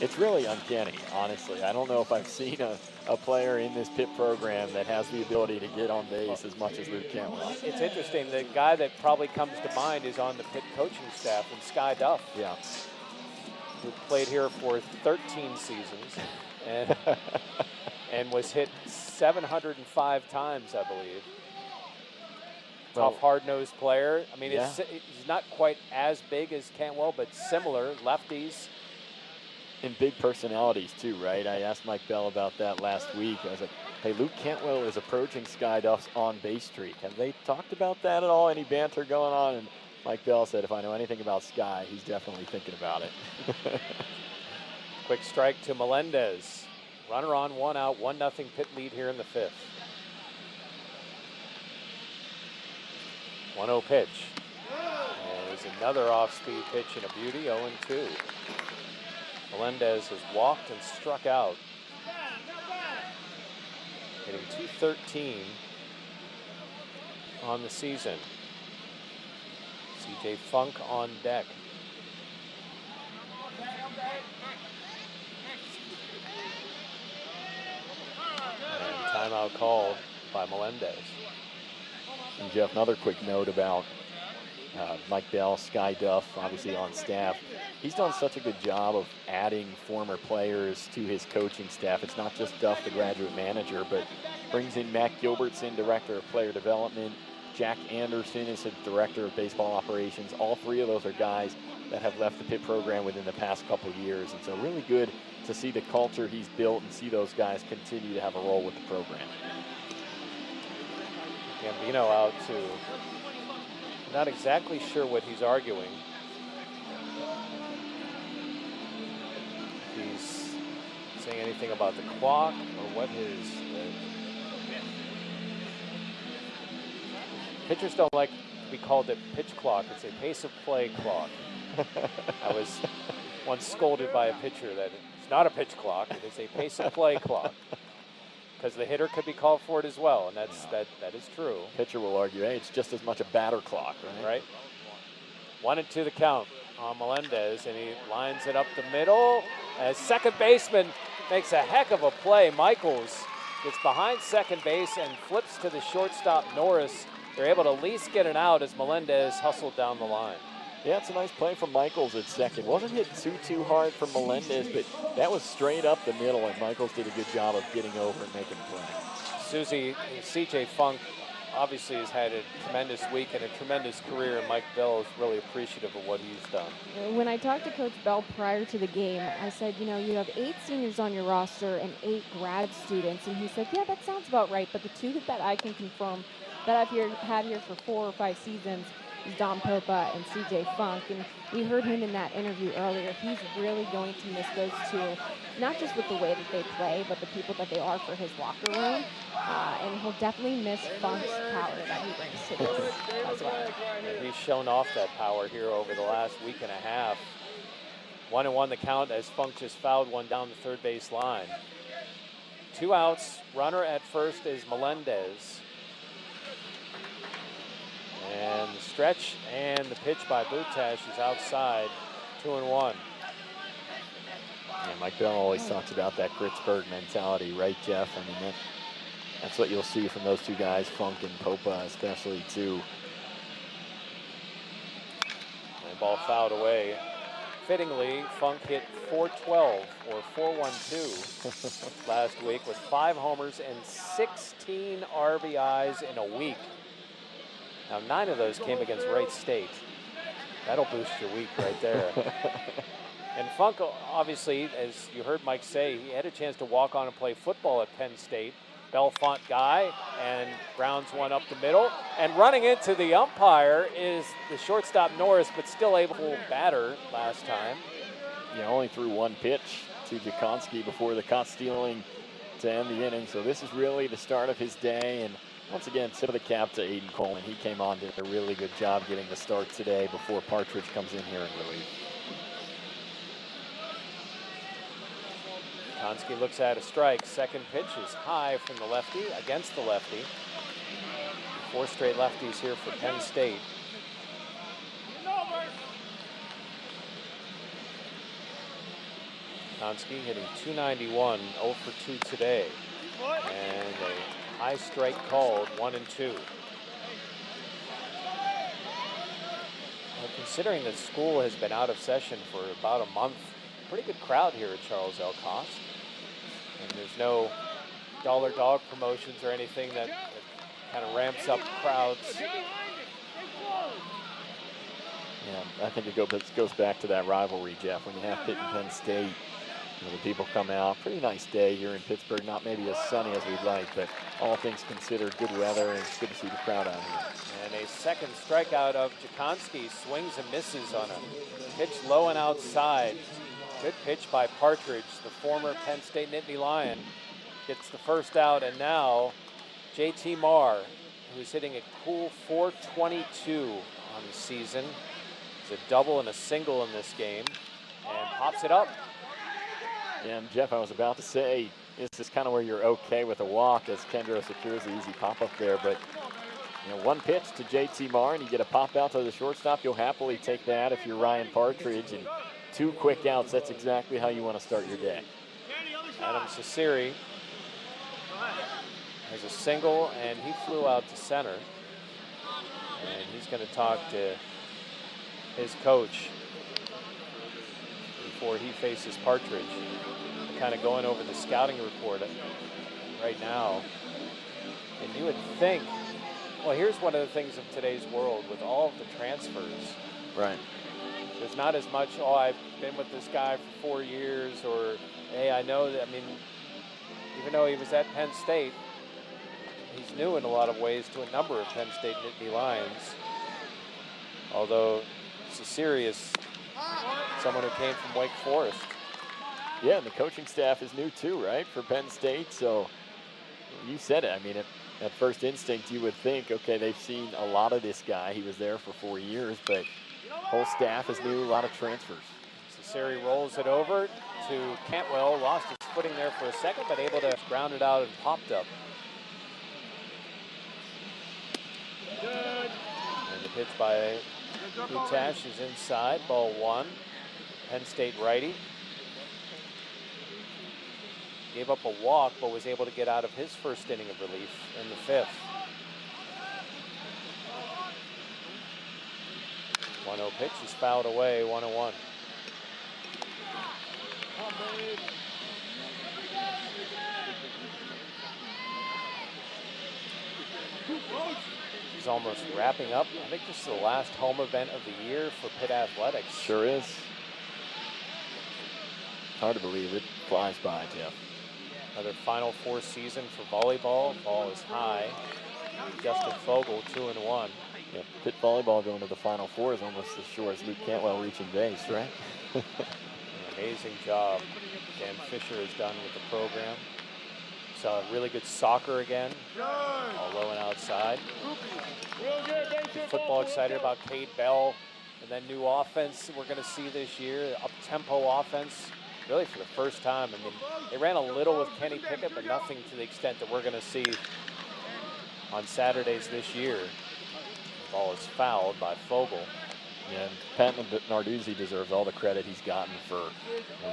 It's really uncanny, honestly. I don't know if I've seen a player in this Pitt program that has the ability to get on base as much as Luke Cantwell. It's interesting. The guy that probably comes to mind is on the Pitt coaching staff, and Sky Duff. Yeah. Who played here for 13 seasons and, and was hit 705 times, I believe. Tough, hard-nosed player. I mean, he's not quite as big as Cantwell, but similar. Lefties. And big personalities, too, right? I asked Mike Bell about that last week. I was like, hey, Luke Cantwell is approaching Sky Duff's on-base streak. Have they talked about that at all? Any banter going on? And Mike Bell said, if I know anything about Sky, he's definitely thinking about it. Quick strike to Melendez. Runner on, 1 out, 1-0 Pitt lead here in the 5th. 1-0 pitch. And there's another off-speed pitch and a beauty, 0-2. Melendez has walked and struck out. Hitting .213 on the season. CJ Funk on deck. And timeout called by Melendez. And Jeff, another quick note about Mike Bell, Sky Duff, obviously on staff. He's done such a good job of adding former players to his coaching staff. It's not just Duff, the graduate manager, but brings in Matt Gilbertson, director of player development. Jack Anderson is the director of baseball operations. All three of those are guys that have left the Pitt program within the past couple of years. And so really good to see the culture he's built and see those guys continue to have a role with the program. Gambino out too. Not exactly sure what he's arguing. If he's saying anything about the clock or what his pitchers don't like to be called a pitch clock. It's a pace of play clock. I was once scolded by a pitcher that it's not a pitch clock, it is a pace of play clock. Because the hitter could be called for it as well, and that is true. Pitcher will argue, hey, it's just as much a batter clock, right? 1-2 the count on Melendez, and he lines it up the middle. As second baseman makes a heck of a play. Michaels gets behind second base and flips to the shortstop Norris. They're able to at least get an out as Melendez hustled down the line. Yeah, it's a nice play from Michaels at second. Wasn't hit too hard from Melendez, but that was straight up the middle, and Michaels did a good job of getting over and making a play. CJ Funk obviously has had a tremendous week and a tremendous career, and Mike Bell is really appreciative of what he's done. When I talked to Coach Bell prior to the game, I said, you have 8 seniors on your roster and 8 grad students, and he said, yeah, that sounds about right, but the 2 that I can confirm that I've had here for 4 or 5 seasons is Don Popa and CJ Funk, and we heard him in that interview earlier. He's really going to miss those 2, not just with the way that they play, but the people that they are for his locker room, and he'll definitely miss Funk's power that he brings to this as well. And he's shown off that power here over the last week and a half. 1-1 the count as Funk just fouled one down the third base line. 2 outs, runner at first is Melendez. And the stretch and the pitch by Butash is outside, 2-1. Yeah, Mike Bell always talks about that Pittsburgh mentality, right, Jeff? I mean, that's what you'll see from those 2 guys, Funk and Popa especially, too. And ball fouled away. fittingly, Funk hit 412 or 412 last week with 5 homers and 16 RBIs in a week. Now 9 of those came against Wright State. That'll boost your week right there. And Funk, obviously, as you heard Mike say, he had a chance to walk on and play football at Penn State. Belfont guy, and grounds one up the middle. And running into the umpire is the shortstop Norris, but still able to batter last time. Yeah, only threw 1 pitch to Jakonski before the caught stealing to end the inning. So this is really the start of his day. And once again, tip of the cap to Aiden Coleman. He came on, did a really good job getting the start today before Partridge comes in here in relief. Jakonski looks at a strike. Second pitch is high from the lefty against the lefty. 4 straight lefties here for Penn State. Jakonski hitting .291, 0 for 2 today. And a high strike called, 1-2. Well, considering that school has been out of session for about a month, pretty good crowd here at Charles L. Cost. And there's no dollar dog promotions or anything that kind of ramps up crowds. Yeah, I think it goes back to that rivalry, Jeff. When you have Pitt and Penn State, the people come out. Pretty nice day here in Pittsburgh. Not maybe as sunny as we'd like, but all things considered, good weather, and it's good to see the crowd out here. And a second strikeout of Jakonski. Swings and misses on a pitch low and outside. Good pitch by Partridge, the former Penn State Nittany Lion. Gets the first out, and now J.T. Marr, who's hitting a cool .422 on the season. It's a double and a single in this game, and pops it up. Yeah, and Jeff, I was about to say, this is kind of where you're okay with a walk, as Kendra secures the easy pop-up there, but 1 pitch to J.T. Marr, and you get a pop-out to the shortstop. You'll happily take that if you're Ryan Partridge, and 2 quick outs. That's exactly how you want to start your day. Adam Cesari has a single, and he flew out to center. And he's going to talk to his coach before he faces Partridge. Kind of going over the scouting report right now. And you would think, well, here's one of the things of today's world with all of the transfers. Right. There's not as much, oh, I've been with this guy for 4 years, or, hey, I know that, I mean, even though he was at Penn State, he's new in a lot of ways to a number of Penn State Nittany Lions. Although Cesari is someone who came from Wake Forest. Yeah, and the coaching staff is new too, right, for Penn State. So you said it. I mean, at first instinct, you would think, okay, they've seen a lot of this guy. He was there for 4 years, but whole staff is new, a lot of transfers. Cesari rolls it over to Cantwell, lost his footing there for a second, but able to ground it out and popped up. And the pitch by Kutash is inside, ball 1. Penn State righty. Gave up a walk, but was able to get out of his first inning of relief in the 5th. 1-0 pitch is fouled away, 1-1. He's almost wrapping up. I think this is the last home event of the year for Pitt Athletics. Sure is. Hard to believe it flies by, Jeff. Another Final Four season for volleyball. Ball is high. Justin Fogel, 2-1. Yeah, Pitt volleyball going to the Final Four is almost as sure as Luke Cantwell reaching base, right? An amazing job Dan Fisher has done with the program. Saw really good soccer again, all low and outside. Football excited about Cade Bell and then new offense we're going to see this year, up-tempo offense. Really for the first time. I mean, they ran a little with Kenny Pickett, but nothing to the extent that we're going to see on Saturdays this year. The ball is fouled by Fogel. Yeah, and Pat Narduzzi deserves all the credit he's gotten for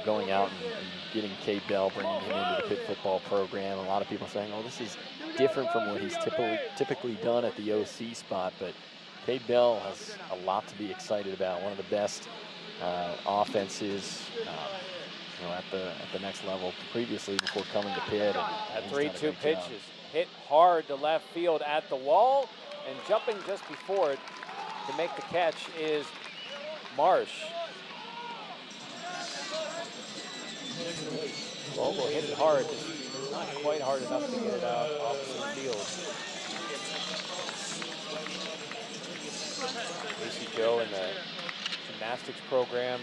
going out and getting Cade Bell, bringing him into the Pitt football program. A lot of people saying, oh, this is different from what he's typically done at the OC spot, but Cade Bell has a lot to be excited about. One of the best offenses, you know, at the next level previously before coming to Pitt. That 3-2 pitch is hit hard to left field at the wall, and jumping just before it to make the catch is Marsh. Vogel hit it hard, just not quite hard enough to get it out opposite field. Casey Joe in the gymnastics program,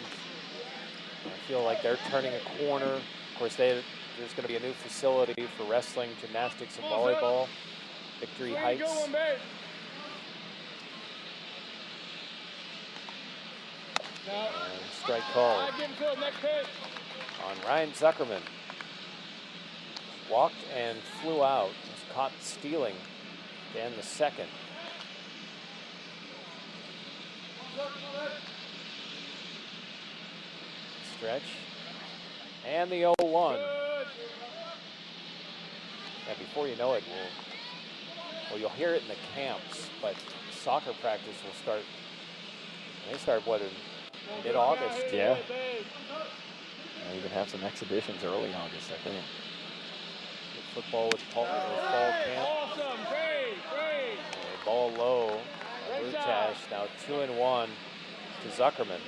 I feel like they're turning a corner. Of course, there's going to be a new facility for wrestling, gymnastics, and volleyball. Victory Heights. And strike call on Ryan Zuckerman. Walked and flew out. Was caught stealing to end the second. Stretch. And the 0-1. And before you know it, well, you'll hear it in the camps, but soccer practice will start. They start what, in mid-August? Yeah. I even have some exhibitions early August, I think. Football with fall camp. Awesome, great. Ball low. Rutash now 2-1 to Zuckerman.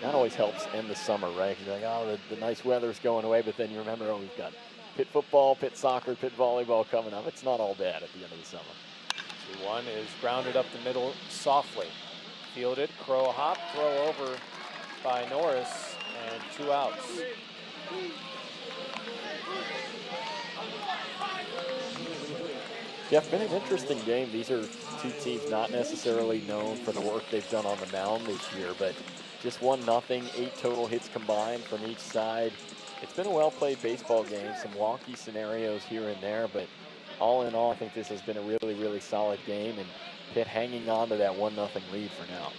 That always helps in the summer, right? You're like, oh, the nice weather's going away, but then you remember, oh, we've got Pitt football, Pitt soccer, Pitt volleyball coming up. It's not all bad at the end of the summer. 2-1 is grounded up the middle softly. Fielded, crow hop, throw over by Norris, and 2 outs. Jeff, been an interesting game. These are two teams not necessarily known for the work they've done on the mound this year, but just 1-0, 8 total hits combined from each side. It's been a well-played baseball game, some wonky scenarios here and there, but all in all, I think this has been a really, really solid game, and Pitt hanging on to that 1-0 lead for now.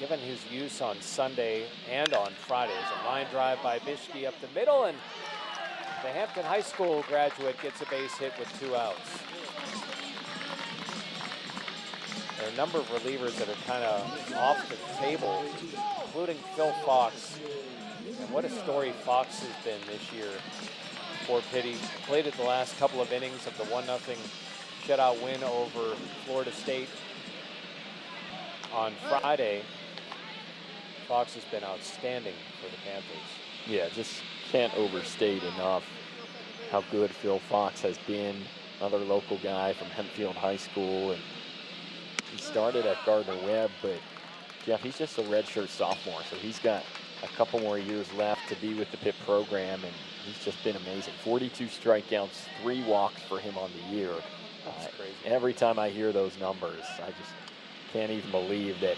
Given his use on Sunday and on Fridays, a line drive by Bishke up the middle, and the Hampton High School graduate gets a base hit with 2 outs. There are a number of relievers that are kind of off the table, including Phil Fox. And what a story Fox has been this year for Pitt. He played at the last couple of innings of the 1-0 shutout win over Florida State on Friday. Fox has been outstanding for the Panthers. Yeah, just can't overstate enough how good Phil Fox has been. Another local guy from Hempfield High School, and he started at Gardner-Webb, but Jeff, he's just a redshirt sophomore, so he's got a couple more years left to be with the Pitt program, and he's just been amazing. 42 strikeouts, 3 walks for him on the year. That's crazy. Every time I hear those numbers, I just can't even believe that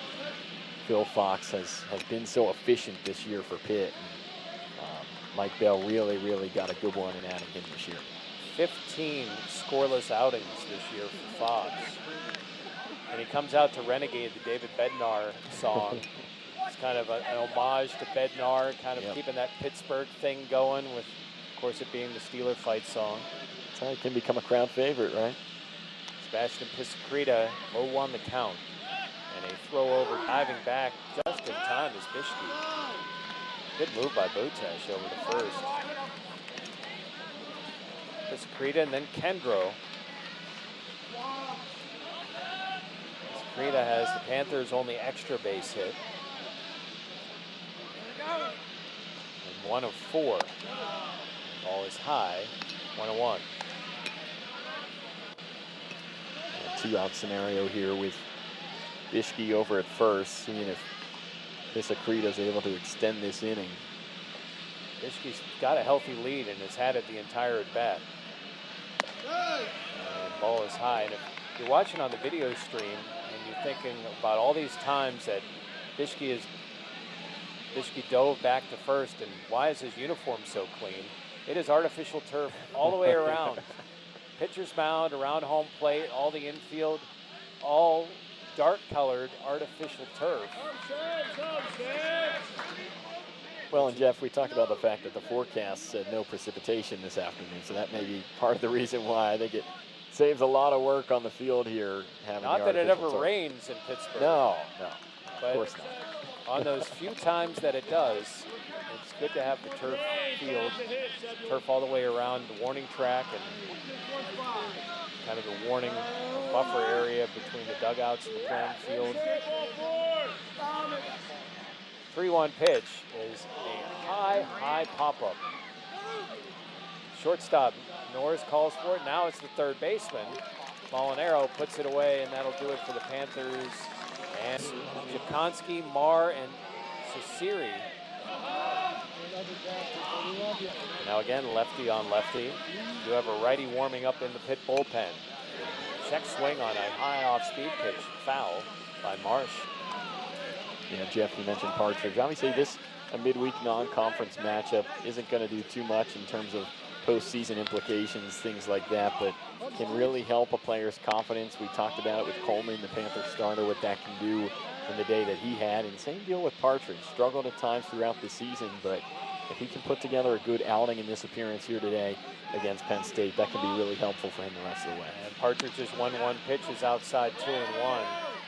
Phil Fox has been so efficient this year for Pitt. And, Mike Bell really got a good one in adding him this year. 15 scoreless outings this year for Fox. And he comes out to renegade the David Bednar song. It's kind of an homage to Bednar, kind of keeping that Pittsburgh thing going with, of course, it being the Steeler fight song. That's how he can become a crowd favorite, right? Sebastian Pisacreta, 0-1 the count. And a throw over, diving back just in time is Bishke. Good move by Botesh over to first. Pisacreta and then Kendro. Pisacreta has the Panthers' only extra base hit. And 1 of 4. Ball is high, 1-1. A 2-out scenario here with Bishke over at first, seeing if Pisacreta's able to extend this inning. Bishke's got a healthy lead and has had it the entire at bat. And ball is high. And if you're watching on the video stream and you're thinking about all these times that Bishke dove back to first and why is his uniform so clean? It is artificial turf all the way around. Pitcher's mound, around home plate, all the infield, all dark-colored artificial turf. Well, and Jeff, we talked about the fact that the forecast said no precipitation this afternoon, so that may be part of the reason why. I think it saves a lot of work on the field here. Not that it ever rains in Pittsburgh. No, but of course not. on those few times that it does, it's good to have the turf field, turf all the way around, the warning track, and kind of the warning buffer area between the dugouts and the playing field. 3-1 pitch is a high pop-up. Shortstop Norris calls for it. Now it's the third baseman. Molinaro puts it away, and that'll do it for the Panthers. And Jakonski, Marr, and Sasiri. Now again, lefty on lefty. You have a righty warming up in the Pitt bullpen. Check swing on a high off-speed pitch, foul by Marsh. Yeah, Jeff, you mentioned Partridge. Obviously, this a midweek non-conference matchup isn't going to do too much in terms of postseason implications, things like that, but can really help a player's confidence. We talked about it with Coleman, the Panther starter, what that can do in the day that he had. And same deal with Partridge. Struggled at times throughout the season, but if he can put together a good outing in this appearance here today against Penn State, that can be really helpful for him the rest of the way. And Partridge's 1-1 pitch is outside 2-1.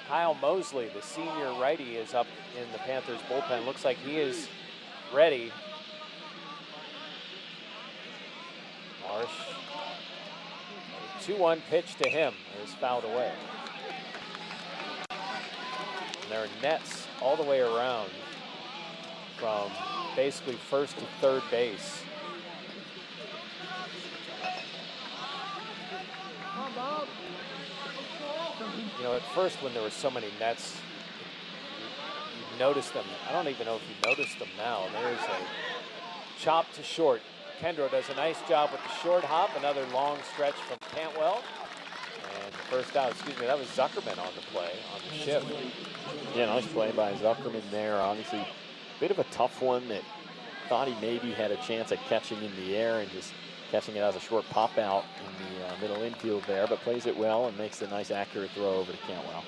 Kyle Mosley, the senior righty, is up in the Panthers bullpen. Looks like he is ready. Marsh, a 2-1 pitch to him is fouled away. And there are nets all the way around from basically first to third base. You know, at first when there were so many nets, you noticed them. I don't even know if you noticed them now. There's a chop to short. Kendro does a nice job with the short hop. Another long stretch from Cantwell. And the first out, that was Zuckerman on the play, on the shift. Yeah, nice play by Zuckerman there. Obviously, a bit of a tough one that thought he maybe had a chance at catching in the air and just catching it as a short pop out in the middle infield there, but plays it well and makes a nice accurate throw over to Cantwell.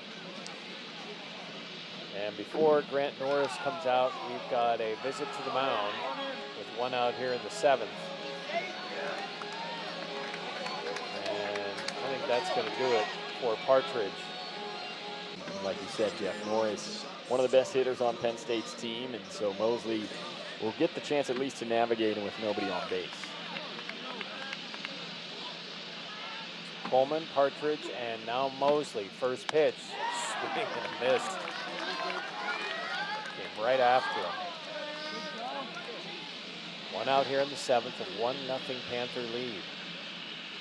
And before Grant Norris comes out, we've got a visit to the mound with one out here in the 7th. And I think that's going to do it for Partridge. Like you said, Jeff, Norris, one of the best hitters on Penn State's team, and so Mosley will get the chance at least to navigate him with nobody on base. Coleman, Partridge, and now Mosley. First pitch, swing and a miss. Came right after him. One out here in the 7th, a 1-0 Panther lead.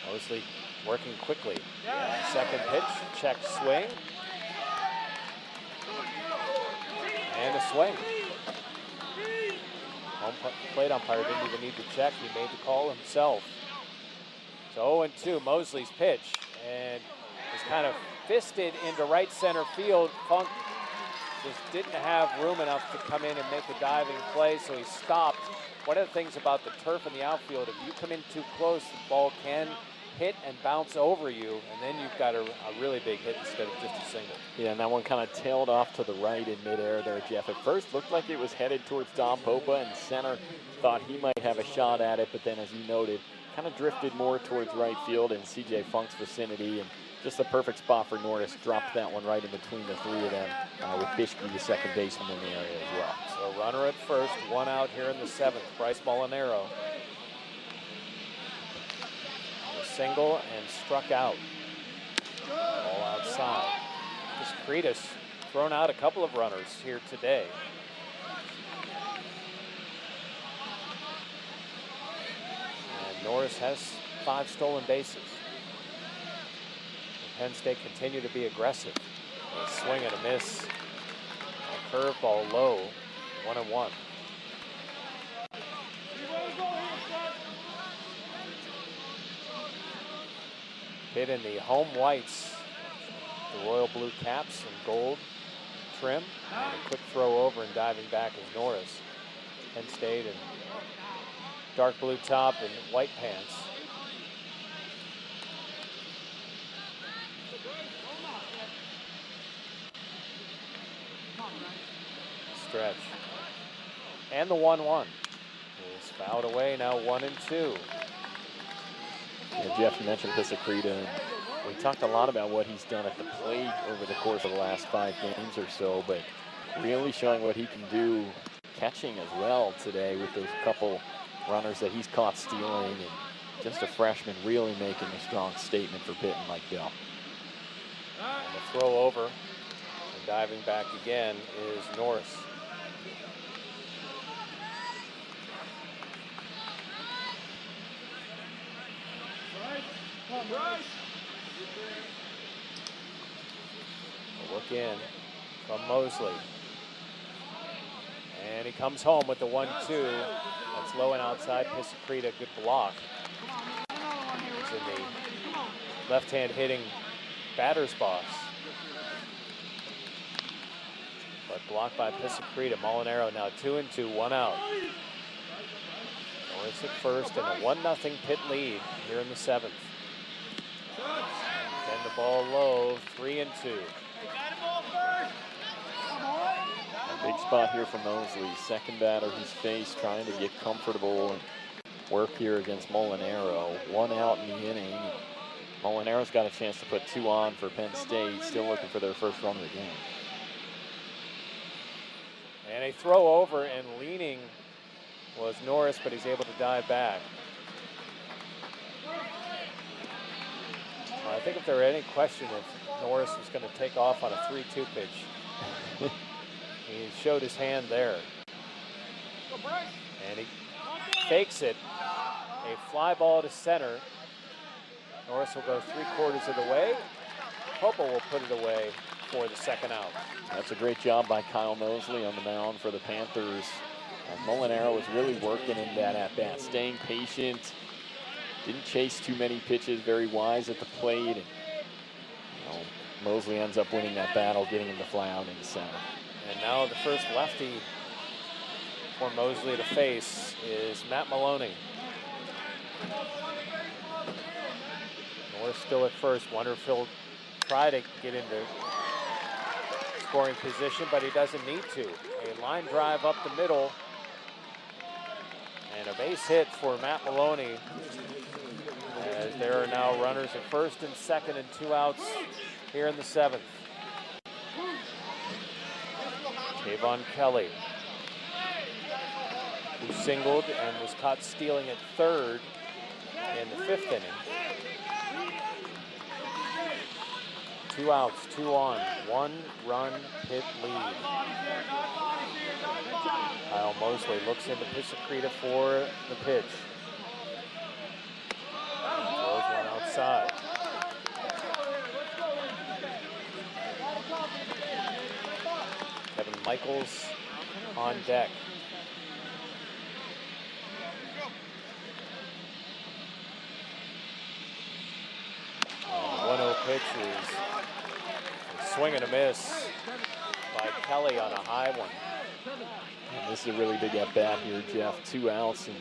Mosley working quickly. Second pitch, check swing. And a swing. Home plate umpire didn't even need to check. He made the call himself. So 0-2, Mosley's pitch, and is kind of fisted into right center field. Funk just didn't have room enough to come in and make a diving play, so he stopped. One of the things about the turf in the outfield, if you come in too close, the ball can hit and bounce over you, and then you've got a really big hit instead of just a single. Yeah, and that one kind of tailed off to the right in midair there, Jeff. At first looked like it was headed towards Dom Popa, and center thought he might have a shot at it, but then, as you noted, kind of drifted more towards right field in C.J. Funk's vicinity, and just the perfect spot for Norris. Dropped that one right in between the three of them, with Bishke, the second baseman, in the area as well. So runner at first, one out here in the 7th. Bryce Molinaro. A single and struck out. All outside. Discretus thrown out a couple of runners here today. Norris has 5 stolen bases. And Penn State continue to be aggressive. A swing and a miss. A curveball low. 1-1. Hit in the home whites. The royal blue caps and gold trim. And a quick throw over and diving back is Norris. Penn State and dark blue top and white pants. Stretch. And the 1-1 is fouled away, now 1-2. Yeah, Jeff, you mentioned Pisacreta, and we talked a lot about what he's done at the plate over the course of the last 5 games or so, but Really showing what he can do catching as well today with those couple runners that he's caught stealing, and just a freshman really making a strong statement for Pitt and Mike Bell. And the throw over and diving back again is Norris. A look in from Mosley. And he comes home with the 1-2. That's low and outside. Pisacreta, good block. He's in the left-hand hitting batter's box. But blocked by Pisacreta. Molinaro now 2-2, 1 out. Norris at first and a 1-0 Pitt lead here in the 7th. Then the ball low, 3-2. A big spot here for Mosley. Second batter he's faced, trying to get comfortable and work here against Molinaro. 1 out in the inning. Molinaro's got a chance to put 2 on for Penn State, still looking for their first run of the game. And a throw over, and leaning was Norris, but he's able to dive back. I think if there were any question if Norris was going to take off on a 3-2 pitch, he showed his hand there. And he fakes it. A fly ball to center. Norris will go 3/4 of the way. Popo will put it away for the 2nd out. That's a great job by Kyle Mosley on the mound for the Panthers. Molinaro was really working in that at-bat, staying patient. Didn't chase too many pitches, very wise at the plate. And, Mosley ends up winning that battle, getting him to fly out in the center. And now the first lefty for Mosley to face is Matt Maloney. Norris still at first. Wonder if he'll try to get into scoring position, but he doesn't need to. A line drive up the middle. And a base hit for Matt Maloney, as there are now runners at first and second and 2 outs here in the 7th. Kayvon Kelly, who singled and was caught stealing at third in the 5th inning. 2 outs, 2 on, 1-run Pitt lead. Kyle Mosley looks into Pisacreta for the pitch. And throws one outside. Kevin Michaels on deck. And 1-0 pitch is a swing and a miss by Kelly on a high one. And this is a really big at-bat here, Jeff. 2 outs, and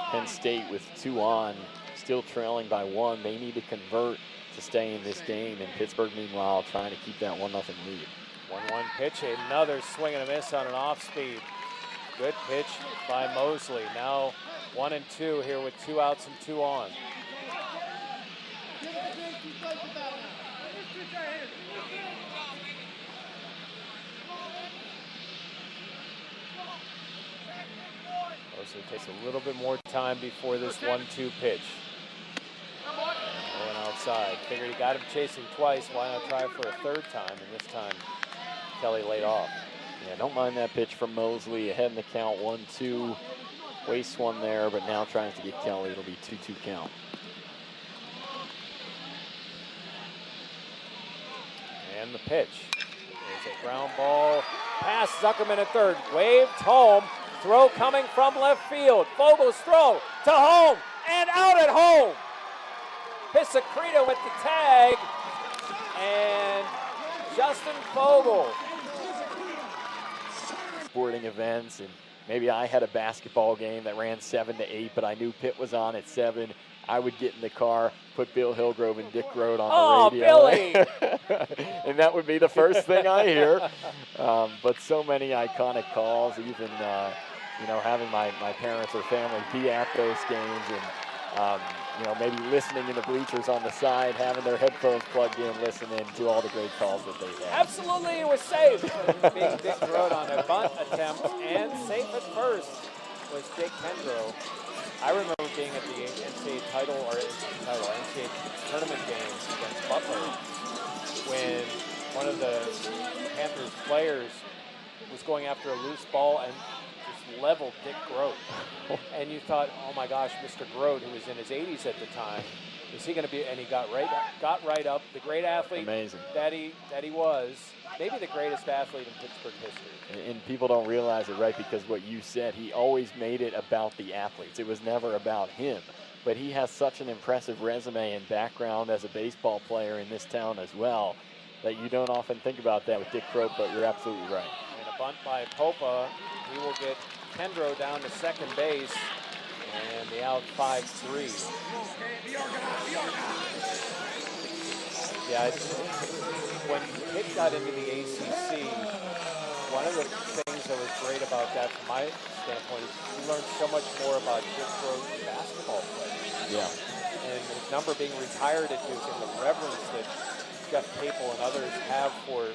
Penn State with 2 on, still trailing by 1. They need to convert to stay in this game, and Pittsburgh, meanwhile, trying to keep that 1-0 lead. 1-1 pitch, another swing and a miss on an off-speed. Good pitch by Mosley. Now 1-2 here with 2 outs and 2 on. Mosley takes a little bit more time before this 1-2 pitch. And going outside. Figured he got him chasing twice. Why not try for a 3rd time? And this time, Kelly laid off. Yeah, don't mind that pitch from Mosley. Ahead in the count, 1-2. Wastes one there, but now trying to get Kelly. It'll be 2-2 count. And the pitch is a ground ball past Zuckerman at third. Waved home. Throw coming from left field. Fogel's throw to home and out at home. Pisacreta with the tag. And Justin Fogel. Sporting events, and maybe I had a basketball game that ran 7 to 8, but I knew Pitt was on at 7. I would get in the car, put Bill Hillgrove and Dick Grote on the radio. Billy! And that would be the first thing I hear. But so many iconic calls, even having my parents or family be at those games, and you know, maybe listening in the bleachers on the side, having their headphones plugged in, listening to all the great calls that they had. Absolutely, it was safe. Being Dick Grote on a bunt attempt, and safe at first was Jake Kendrow. I remember being at the NCAA NCAA tournament game against Butler when one of the Panthers players was going after a loose ball and just leveled Dick Grote. And you thought, oh my gosh, Mr. Grote, who was in his 80s at the time, is he going to be? And he got right up. The great athlete Amazing. that he was, maybe the greatest athlete in Pittsburgh history. And people don't realize it, right? Because what you said, he always made it about the athletes. It was never about him. But he has such an impressive resume and background as a baseball player in this town as well that you don't often think about that with Dick Grote, but you're absolutely right. And a bunt by Popa. He will get Kendrow down to second base. And the out 5-3. Yeah, when Pitt got into the ACC, one of the things that was great about that from my standpoint is you learned so much more about Dick Grote's basketball play. Yeah. And his number being retired at Duke and the reverence that Jeff Capel and others have for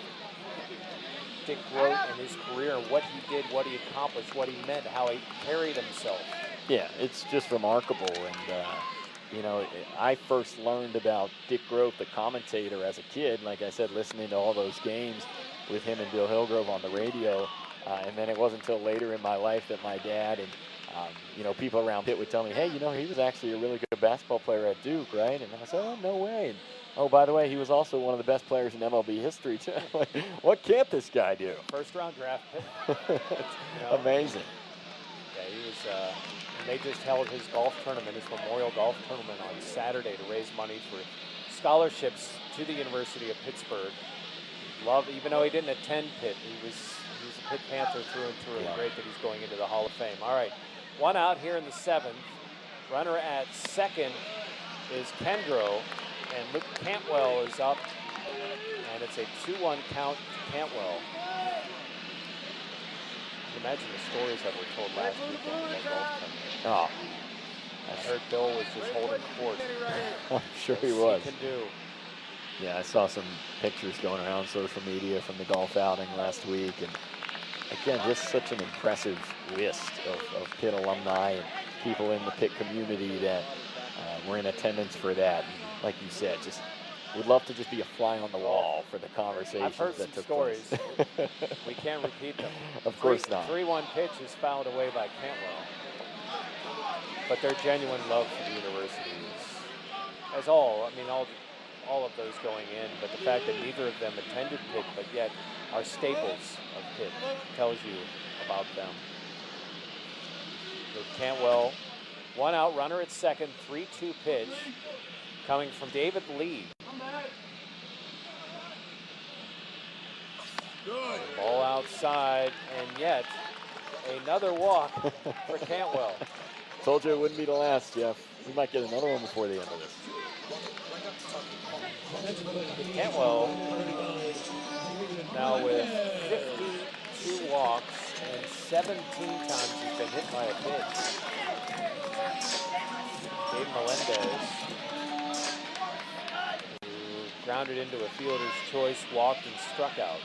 Dick Grote and his career and what he did, what he accomplished, what he meant, how he carried himself. Yeah, it's just remarkable. And, you know, I first learned about Dick Grote, the commentator, as a kid. Like I said, listening to all those games with him and Bill Hillgrove on the radio. And then it wasn't until later in my life that my dad and, you know, people around Pitt would tell me, hey, you know, he was actually a really good basketball player at Duke, right? And I said, oh, no way. And, oh, by the way, he was also one of the best players in MLB history, too. Like, what can't this guy do? First-round draft pick. Amazing. Yeah, he was, and they just held his golf tournament, his memorial golf tournament on Saturday to raise money for scholarships to the University of Pittsburgh. Even though he didn't attend Pitt, he was a Pitt Panther through and through. Yeah. Great that he's going into the Hall of Fame. All right, one out here in the seventh. Runner at second is Kendrow, and Luke Cantwell is up, and it's a 2-1 count to Cantwell. Imagine the stories that were told last weekend in that golf tournament. Oh, I heard Bill was just holding court. I'm sure he was. He can do. Yeah, I saw some pictures going around social media from the golf outing last week, and again, just such an impressive list of Pitt alumni and people in the Pitt community that were in attendance for that. And like you said, just would love to just be a fly on the wall for the conversation. I've heard that some took stories. place. We can't repeat them. Of course not. 3-1 pitch is fouled away by Cantwell. But their genuine love for the university is, as all of those going in, but the fact that neither of them attended Pitt, but yet are staples of Pitt, tells you about them. So Cantwell, one out, runner at second, 3-2 pitch, coming from David Lee. Good. Ball outside, and yet another walk for Cantwell. Told you it wouldn't be the last, Jeff. We might get another one before the end of this. Cantwell now with 52 walks and 17 times he's been hit by a pitch. Dave Melendez, who grounded into a fielder's choice, walked and struck out.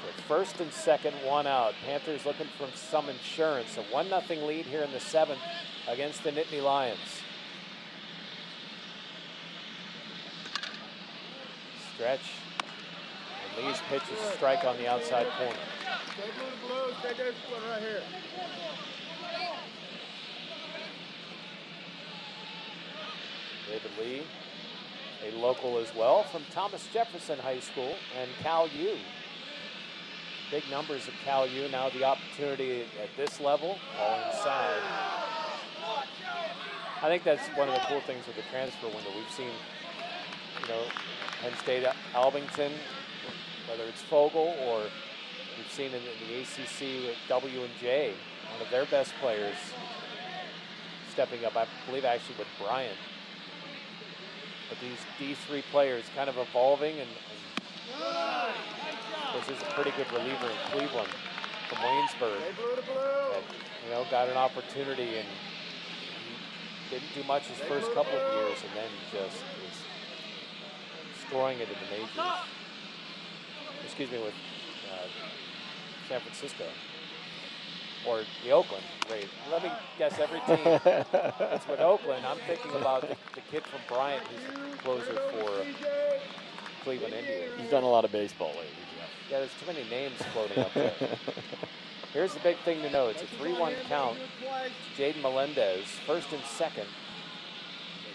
So first and second, one out. Panthers looking for some insurance. A 1-0 lead here in the seventh against the Nittany Lions. Stretch. And Lee's pitch is a strike on the outside corner. Stay blue, stay this one right here. David Lee, a local as well from Thomas Jefferson High School and Cal U. Big numbers of Cal U, now the opportunity at this level, all inside. I think that's one of the cool things with the transfer window. We've seen, Penn State, Albington, whether it's Fogel or we've seen in the ACC with W&J, one of their best players stepping up, I believe actually with Bryant. But these D3 players kind of evolving, and this is a pretty good reliever in Cleveland from Waynesburg that, got an opportunity, and Didn't do much his first couple of years, and then just is scoring it in the majors. Excuse me, with San Francisco. Or the Oakland Rays. Let me guess every team. It's with Oakland. I'm thinking about the kid from Bryant who's the closer for Cleveland Indians. He's done a lot of baseball lately, Jeff. Yeah, there's too many names floating up there. Here's the big thing to know. It's a 3-1 count. Jaden Melendez, first and second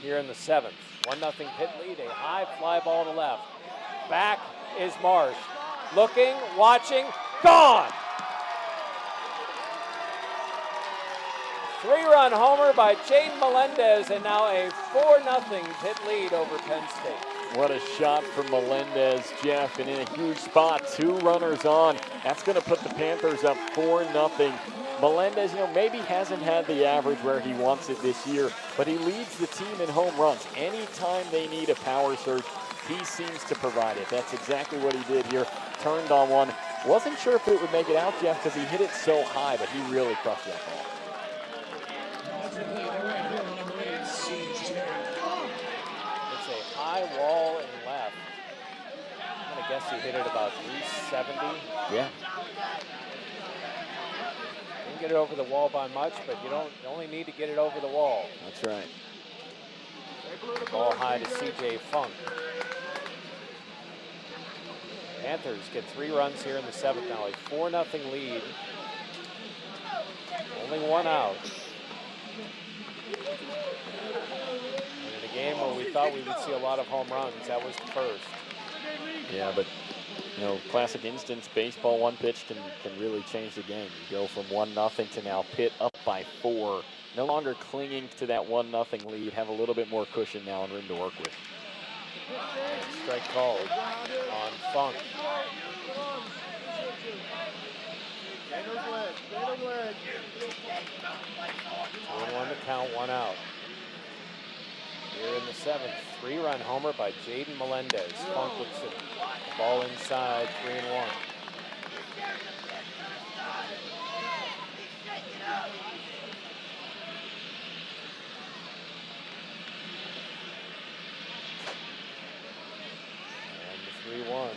here in the 7th. 1-0 Pitt lead. A high fly ball to left. Back is Marsh. Looking, watching, gone! 3-run homer by Jaden Melendez, and now a 4-0 Pitt lead over Penn State. What a shot from Melendez, Jeff, and in a huge spot, 2 runners on. That's going to put the Panthers up 4-0. Melendez, maybe hasn't had the average where he wants it this year, but he leads the team in home runs. Anytime they need a power surge, he seems to provide it. That's exactly what he did here. Turned on one. Wasn't sure if it would make it out, Jeff, because he hit it so high, but he really crushed that ball. It's a high wall and left. I'm gonna guess he hit it about 370. Yeah. Didn't get it over the wall by much, but you only need to get it over the wall. That's right. Ball high to CJ Funk. Panthers get 3 runs here in the 7th now. A 4-0 lead. Only 1 out. And in a game where we thought we would see a lot of home runs, that was the first. Yeah, but classic instance, baseball, one pitch can really change the game. You go from 1-0 to now Pitt up by 4. No longer clinging to that 1-0 lead. Have a little bit more cushion now and room to work with. And strike called on Funk. 2-1 to count, 1 out. Here in the 7th, 3-run homer by Jaden Melendez. Funk with the ball inside, 3-1. And the 3-1.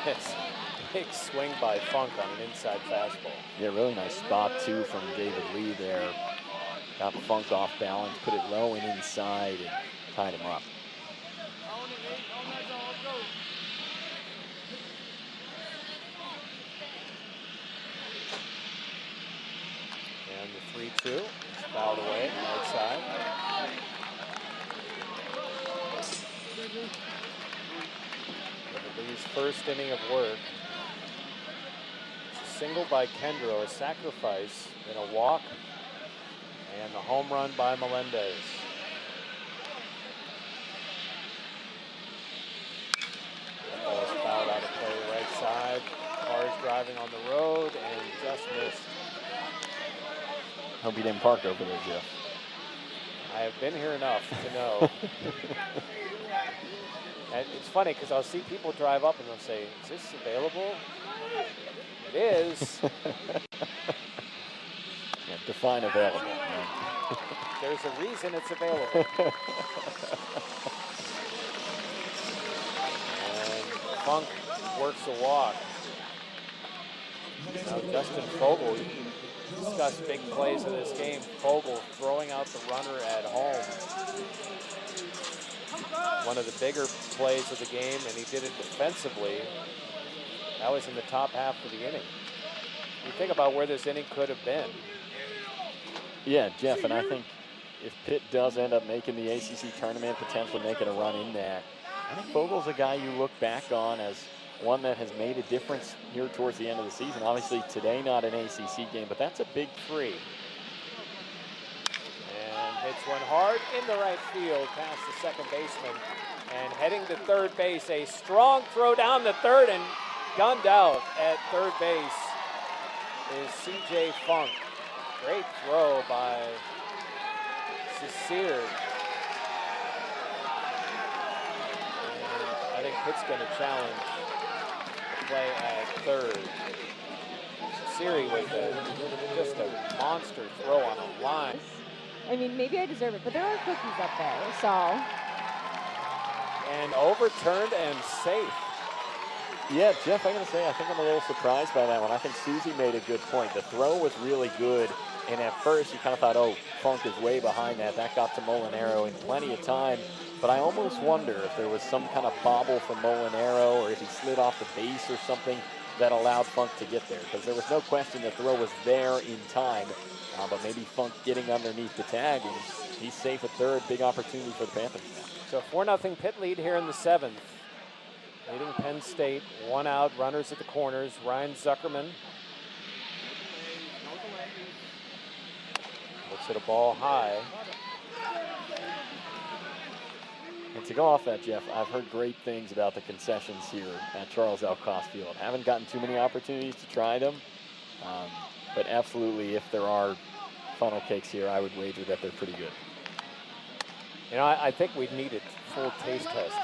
This big swing by Funk on an inside fastball. Yeah, really nice spot, too, from David Lee there. Got Funk off balance, put it low and inside, and tied him up. And the 3-2 is fouled away, right side. Lee's first inning of work. It's a single by Kendro, a sacrifice, and a walk, and the home run by Melendez. That ball is fouled out of play right side. Cars driving on the road and just missed. Hope he didn't park over there, Jeff. I have been here enough to know. And it's funny because I'll see people drive up and they'll say, "Is this available?" It is. Yeah, define available. There's a reason it's available. And Funk works a walk. Now Justin Fogel, discussed big plays of this game. Fogel throwing out the runner at home. One of the bigger plays of the game, and he did it defensively. That was in the top half of the inning. You think about where this inning could have been. Yeah, Jeff, and I think if Pitt does end up making the ACC tournament, potentially making a run in that, I think Fogel's a guy you look back on as one that has made a difference here towards the end of the season. Obviously, today not an ACC game, but that's a big 3. And hits one hard in the right field past the second baseman. And heading to third base, a strong throw down the third, and gunned out at third base is CJ Funk. Great throw by Cecere. And I think Pitt's going to challenge the play at third. Siri with just a monster throw on a line. I mean, maybe I deserve it, but there are cookies up there, so. And overturned and safe. Yeah, Jeff, I gotta say, I think I'm a little surprised by that one. I think Susie made a good point. The throw was really good, and at first you kind of thought, oh, Funk is way behind that. That got to Molinaro in plenty of time, but I almost wonder if there was some kind of bobble from Molinaro or if he slid off the base or something that allowed Funk to get there, because there was no question the throw was there in time, but maybe Funk getting underneath the tag, and he's safe at third. Big opportunity for the Panthers now. So 4-0 Pitt lead here in the 7th. Leading Penn State, 1 out, runners at the corners. Ryan Zuckerman looks at a ball high. And to go off that, Jeff, I've heard great things about the concessions here at Charles L. Cost Field. Haven't gotten too many opportunities to try them, but absolutely, if there are funnel cakes here, I would wager that they're pretty good. You know, I think we'd need a full taste test.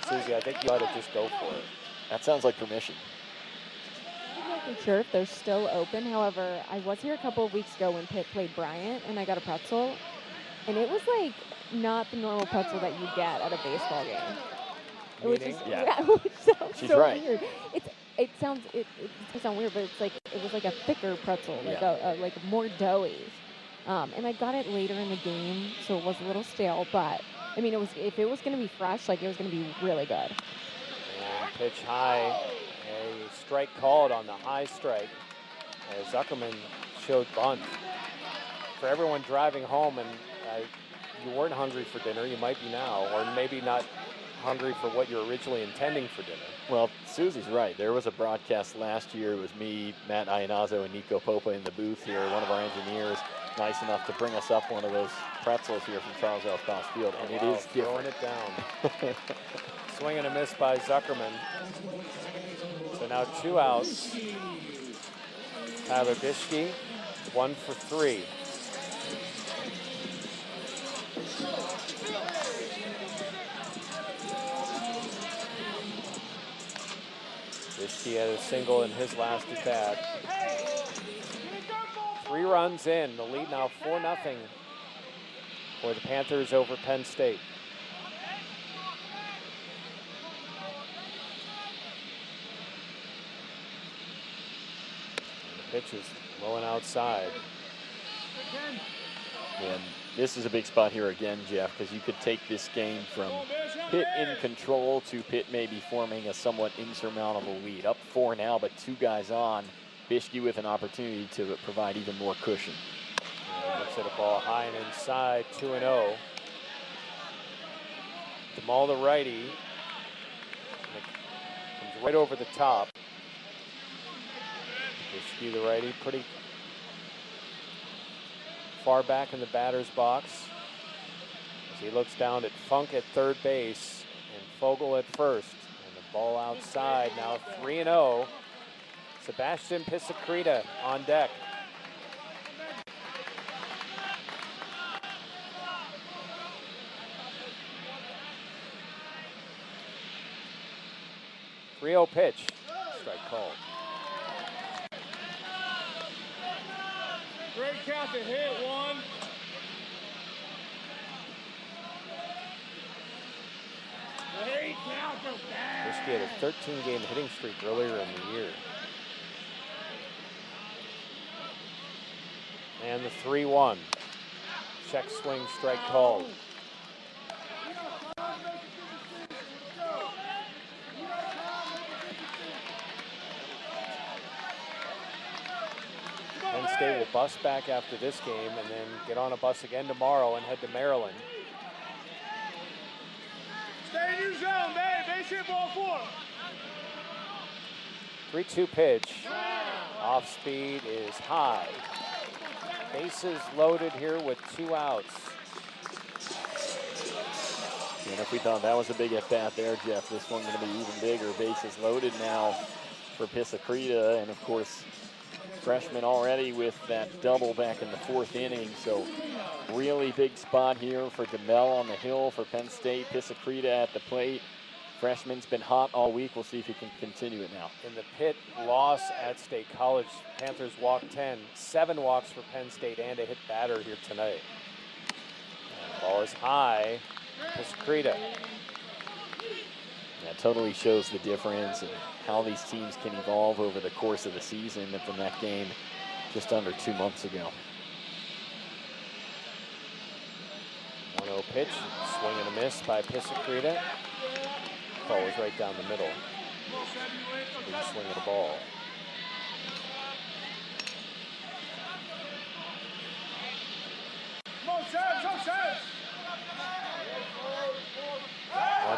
Susie, I think you ought to just go for it. That sounds like permission. I'm not really sure if they're still open. However, I was here a couple of weeks ago when Pitt played Bryant, and I got a pretzel, and it was like not the normal pretzel that you get at a baseball game. It was just, yeah. Which sounds She's so right. weird. It sounds weird, but it's like it was like a thicker pretzel, like like more doughy. And I got it later in the game, so it was a little stale. But I mean, if it was going to be fresh, like it was going to be really good. And pitch high, a strike called on the high strike as Zuckerman showed bunt. For everyone driving home, and you weren't hungry for dinner, you might be now, or maybe not hungry for what you're originally intending for dinner. Well, Susie's right. There was a broadcast last year. It was me, Matt Iannazzo, and Nico Popa in the booth here. One of our engineers, nice enough to bring us up one of those pretzels here from Charles L. Cost Field, and it is throwing different. it down. Swing and a miss by Zuckerman. So now 2 outs. Tyler Bischke, 1 for 3. Bischke had a single in his last at bat. 3 runs in. The lead now 4-0 for the Panthers over Penn State. And the pitch is low and outside. And this is a big spot here again, Jeff, because you could take this game from Pitt in control to Pitt maybe forming a somewhat insurmountable lead. Up 4 now, but 2 guys on. Bischke with an opportunity to provide even more cushion. And looks at a ball high and inside, 2-0. DeMall, the righty, comes right over the top. Bischke, the righty, pretty far back in the batter's box as he looks down at Funk at third base and Fogel at first. And the ball outside, now 3-0. Sebastian Pisacreta on deck. .30 pitch, strike called. Great count to hit, 1. Great count to bat. Bischke had a 13-game hitting streak earlier in the year. And the 3-1. Check swing, strike called. Penn State will bus back after this game and then get on a bus again tomorrow and head to Maryland. Stay in your zone, man. Base hit, ball 4. 3-2 pitch. Off speed is high. Bases loaded here with 2 outs. And if we thought that was a big at-bat there, Jeff, this one's going to be even bigger. Bases loaded now for Pisacreta, and of course, freshman already with that double back in the 4th inning. So really big spot here for DeMell on the hill for Penn State. Pisacreta at the plate. Freshman's been hot all week. We'll see if he can continue it now. In the Pitt loss at State College, Panthers walked 10, 7 walks for Penn State and a hit batter here tonight. And ball is high. Piscreta. That totally shows the difference and how these teams can evolve over the course of the season from that game just under 2 months ago. 1-0 pitch, swing and a miss by Piscreta. Ball was right down the middle. Big swing of the ball.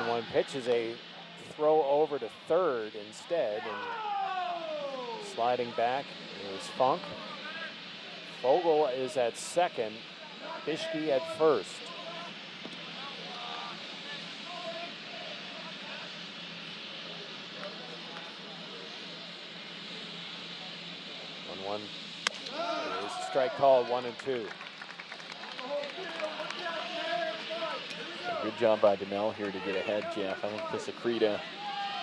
One pitch is a throw over to third instead, and sliding back is Funk. Fogel is at second, Bischke at first. One is a strike called, 1-2. Good job by Donnell here to get ahead, Jeff. I think Piscreta,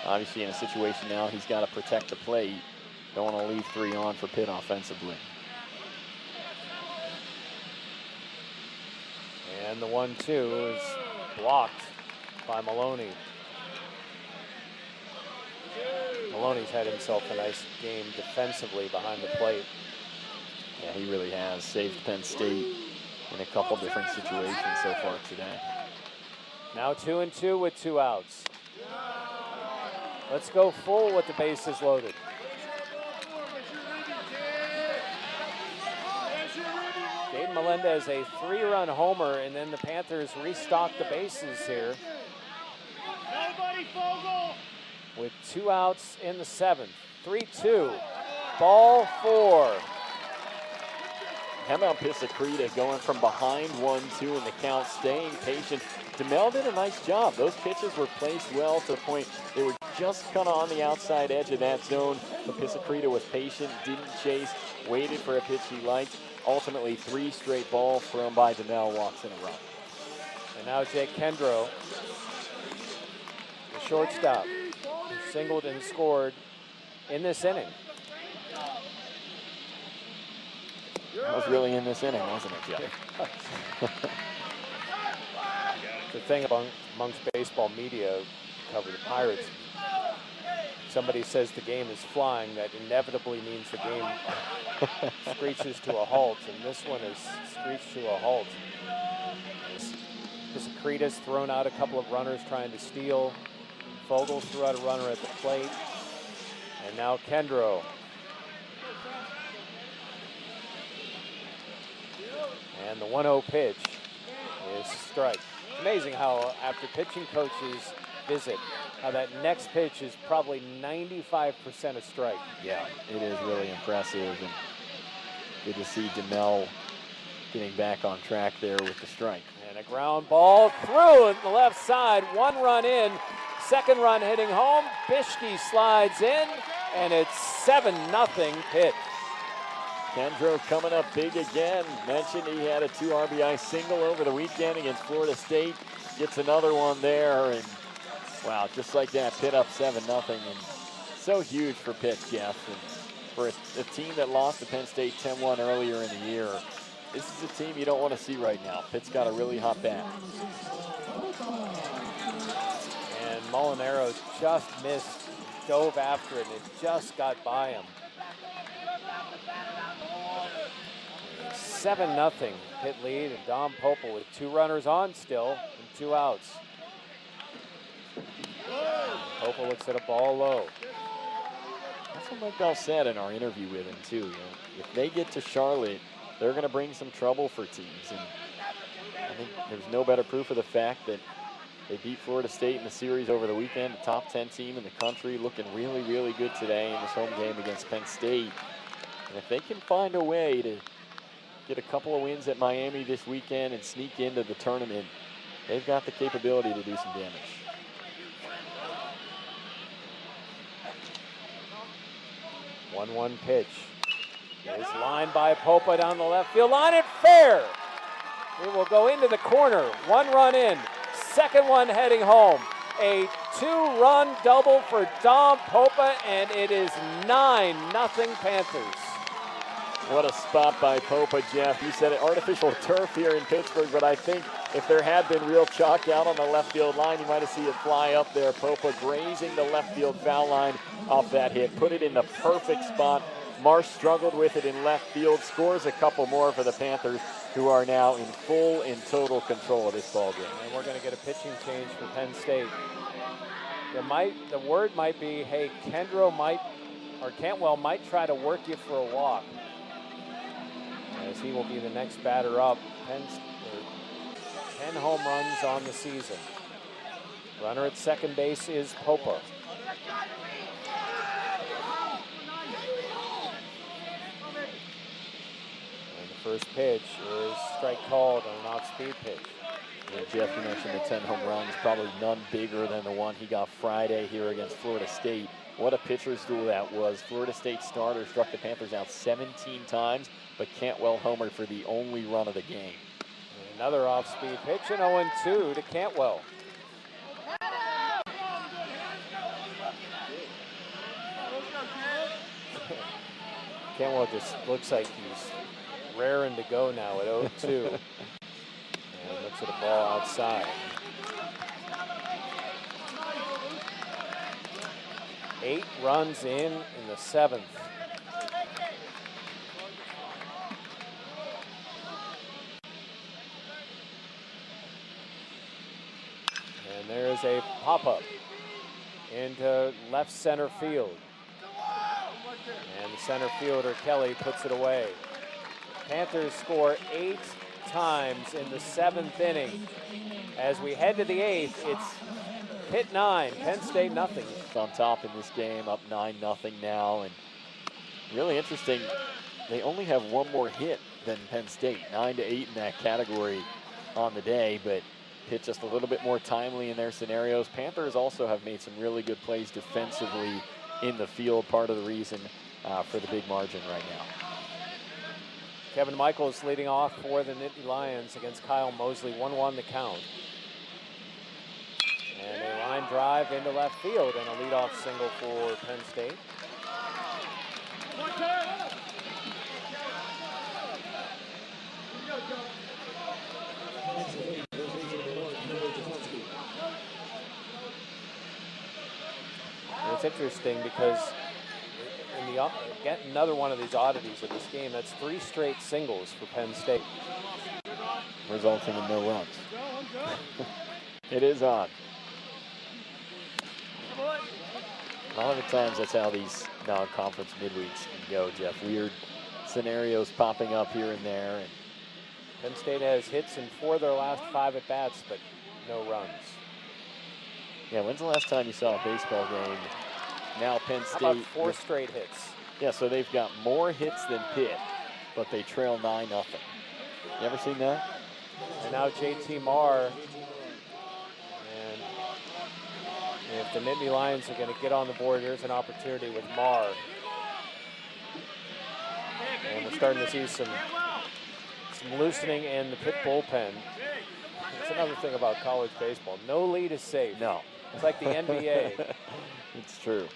obviously in a situation now, he's got to protect the plate. Don't want to leave 3 on for Pitt offensively. And the 1-2 is blocked by Maloney. Maloney's had himself a nice game defensively behind the plate. Yeah, he really has saved Penn State in a couple different situations so far today. Now 2-2 with 2 outs. Let's go full with the bases loaded. Gabe Melendez, a 3-run homer, and then the Panthers restock the bases here. Nobody, Fogel! With 2 outs in the 7th. 3-2. Ball 4. How about Piscreta going from behind 1-2 in the count, staying patient. DeMel did a nice job. Those pitches were placed well to the point they were just kind of on the outside edge of that zone. But Piscreta was patient, didn't chase, waited for a pitch he liked. Ultimately, 3 straight balls thrown by DeMel, walks in a run. And now Jake Kendrow, the shortstop, who singled and scored in this inning. That was really in this inning, wasn't it, Jeff? The thing amongst baseball media who cover the Pirates, somebody says the game is flying, that inevitably means the game screeches to a halt, and this one is screeched to a halt. Piscreta's thrown out a couple of runners trying to steal. Fogel threw out a runner at the plate. And now Kendrow. And the 1-0 pitch is strike. Amazing how after pitching coaches visit, how that next pitch is probably 95% a strike. Yeah, it is really impressive, and good to see DeMel getting back on track there with the strike. And a ground ball through the left side, 1 run in, 2nd run hitting home. Bischke slides in, and it's 7-0 Pitt. Kendrow coming up big again. Mentioned he had a 2 RBI single over the weekend against Florida State. Gets another one there, and wow, just like that, Pitt up 7-0. And so huge for Pitt, Jeff. And for a team that lost to Penn State 10-1 earlier in the year, this is a team you don't want to see right now. Pitt's got a really hot bat. And Molinaro just missed, dove after it, and it just got by him. 7-0 Pitt lead, and Dom Popel with 2 runners on still and 2 outs. Popel looks at a ball low. That's what Mike Bell said in our interview with him too. You know, if they get to Charlotte, they're going to bring some trouble for teams. And I think there's no better proof of the fact that they beat Florida State in the series over the weekend, a top 10 team in the country, looking really, really good today in this home game against Penn State. And if they can find a way to get a couple of wins at Miami this weekend and sneak into the tournament, they've got the capability to do some damage. One pitch. Is lined by Popa down the left field line, and fair. It will go into the corner. 1 run in. 2nd one heading home. a two-run double for Dom Popa, and it is 9-0 Panthers. What a spot by Popa, Jeff. You said it, artificial turf here in Pittsburgh, but I think if there had been real chalk down on the left field line, you might have seen it fly up there. Popa grazing the left field foul line off that hit, put it in the perfect spot. Marsh struggled with it in left field, scores a couple more for the Panthers, who are now in full and total control of this ball game. And we're going to get a pitching change for Penn State. The word might be, hey, Cantwell might try to work you for a walk, as he will be the next batter up. 10 home runs on the season. Runner at second base is Popa. And the first pitch is strike called on an off-speed pitch. Yeah, Jeff, you mentioned the 10 home runs, probably none bigger than the one he got Friday here against Florida State. What a pitcher's duel that was. Florida State starter struck the Panthers out 17 times, but Cantwell homered for the only run of the game. And another off-speed pitch, and 0-2 to Cantwell. Cantwell just looks like he's raring to go now at 0-2. And looks at a ball outside. 8 runs in the 7th. And there's a pop-up into left center field. And the center fielder, Kelly, puts it away. Panthers score 8 times in the 7th inning. As we head to the 8th, it's Pitt 9, Penn State nothing. On top in this game, up 9-0 now. And really interesting, they only have one more hit than Penn State, 9-8 in that category on the day, but Pitt just a little bit more timely in their scenarios. Panthers also have made some really good plays defensively in the field, part of the reason for the big margin right now. Kevin Michaels leading off for the Nittany Lions against Kyle Mosley, 1-1 the count. And a line drive into left field and a leadoff single for Penn State. And it's interesting because get another one of these oddities of this game. That's 3 straight singles for Penn State, resulting in no runs. It is odd. A lot of the times that's how these non-conference midweeks can go, Jeff. Weird scenarios popping up here and there. And Penn State has hits in 4 of their last 5 at-bats, but no runs. Yeah, when's the last time you saw a baseball game? Now Penn State. How about 4 straight hits? Yeah, so they've got more hits than Pitt, but they trail 9-0. You ever seen that? And now JT Marr. And if the Nittany Lions are going to get on the board, here's an opportunity with Marr. And we're starting to see some loosening in the Pitt bullpen. That's another thing about college baseball. No lead is safe. No. It's like the NBA. It's true.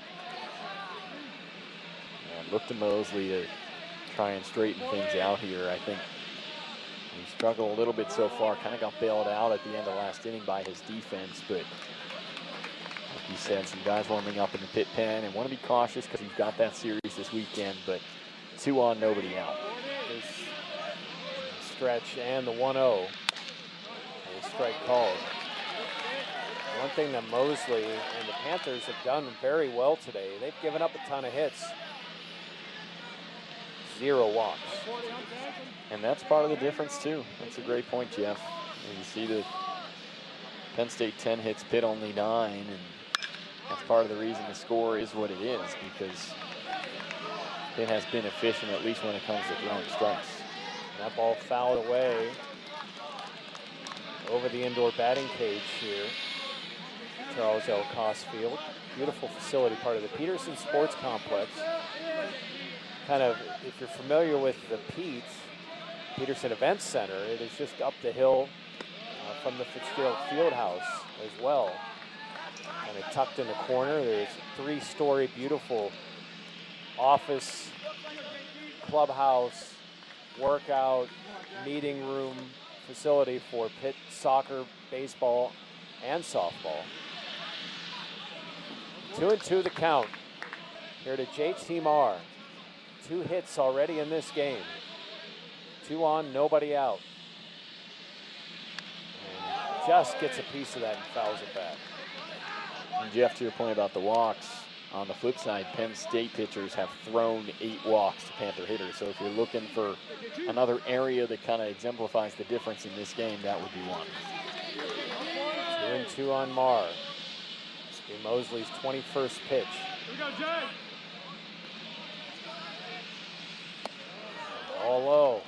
Yeah, look to Mosley to try and straighten things out here. I think he struggled a little bit so far. Kind of got bailed out at the end of last inning by his defense, but like you said, some guys warming up in the Pitt pen and want to be cautious because you've got that series this weekend, but 2 on, nobody out. This stretch and the 1-0. A strike called. One thing that Mosley and the Panthers have done very well today, they've given up a ton of hits. 0 walks. And that's part of the difference too. That's a great point, Jeff. And you see the Penn State 10 hits, Pitt only 9, and that's part of the reason the score is what it is, because Pitt has been efficient, at least when it comes to throwing strikes. That ball fouled away over the indoor batting cage here. Charles L. Koss Field. Beautiful facility, part of the Peterson Sports Complex. Kind of, if you're familiar with the Peterson Events Center, it is just up the hill from the Fitzgerald Fieldhouse as well. kind of tucked in the corner. There's a 3-story beautiful office, clubhouse, workout, meeting room facility for Pitt soccer, baseball, and softball. 2-2 the count. Here to JT Marr. 2 hits already in this game. 2 on, nobody out. And just gets a piece of that and fouls it back. And Jeff, to your point about the walks, on the flip side, Penn State pitchers have thrown 8 walks to Panther hitters. So if you're looking for another area that kind of exemplifies the difference in this game, that would be one. 2-2 on Marr. This will be Mosley's 21st pitch. Here we go, Jay. All low.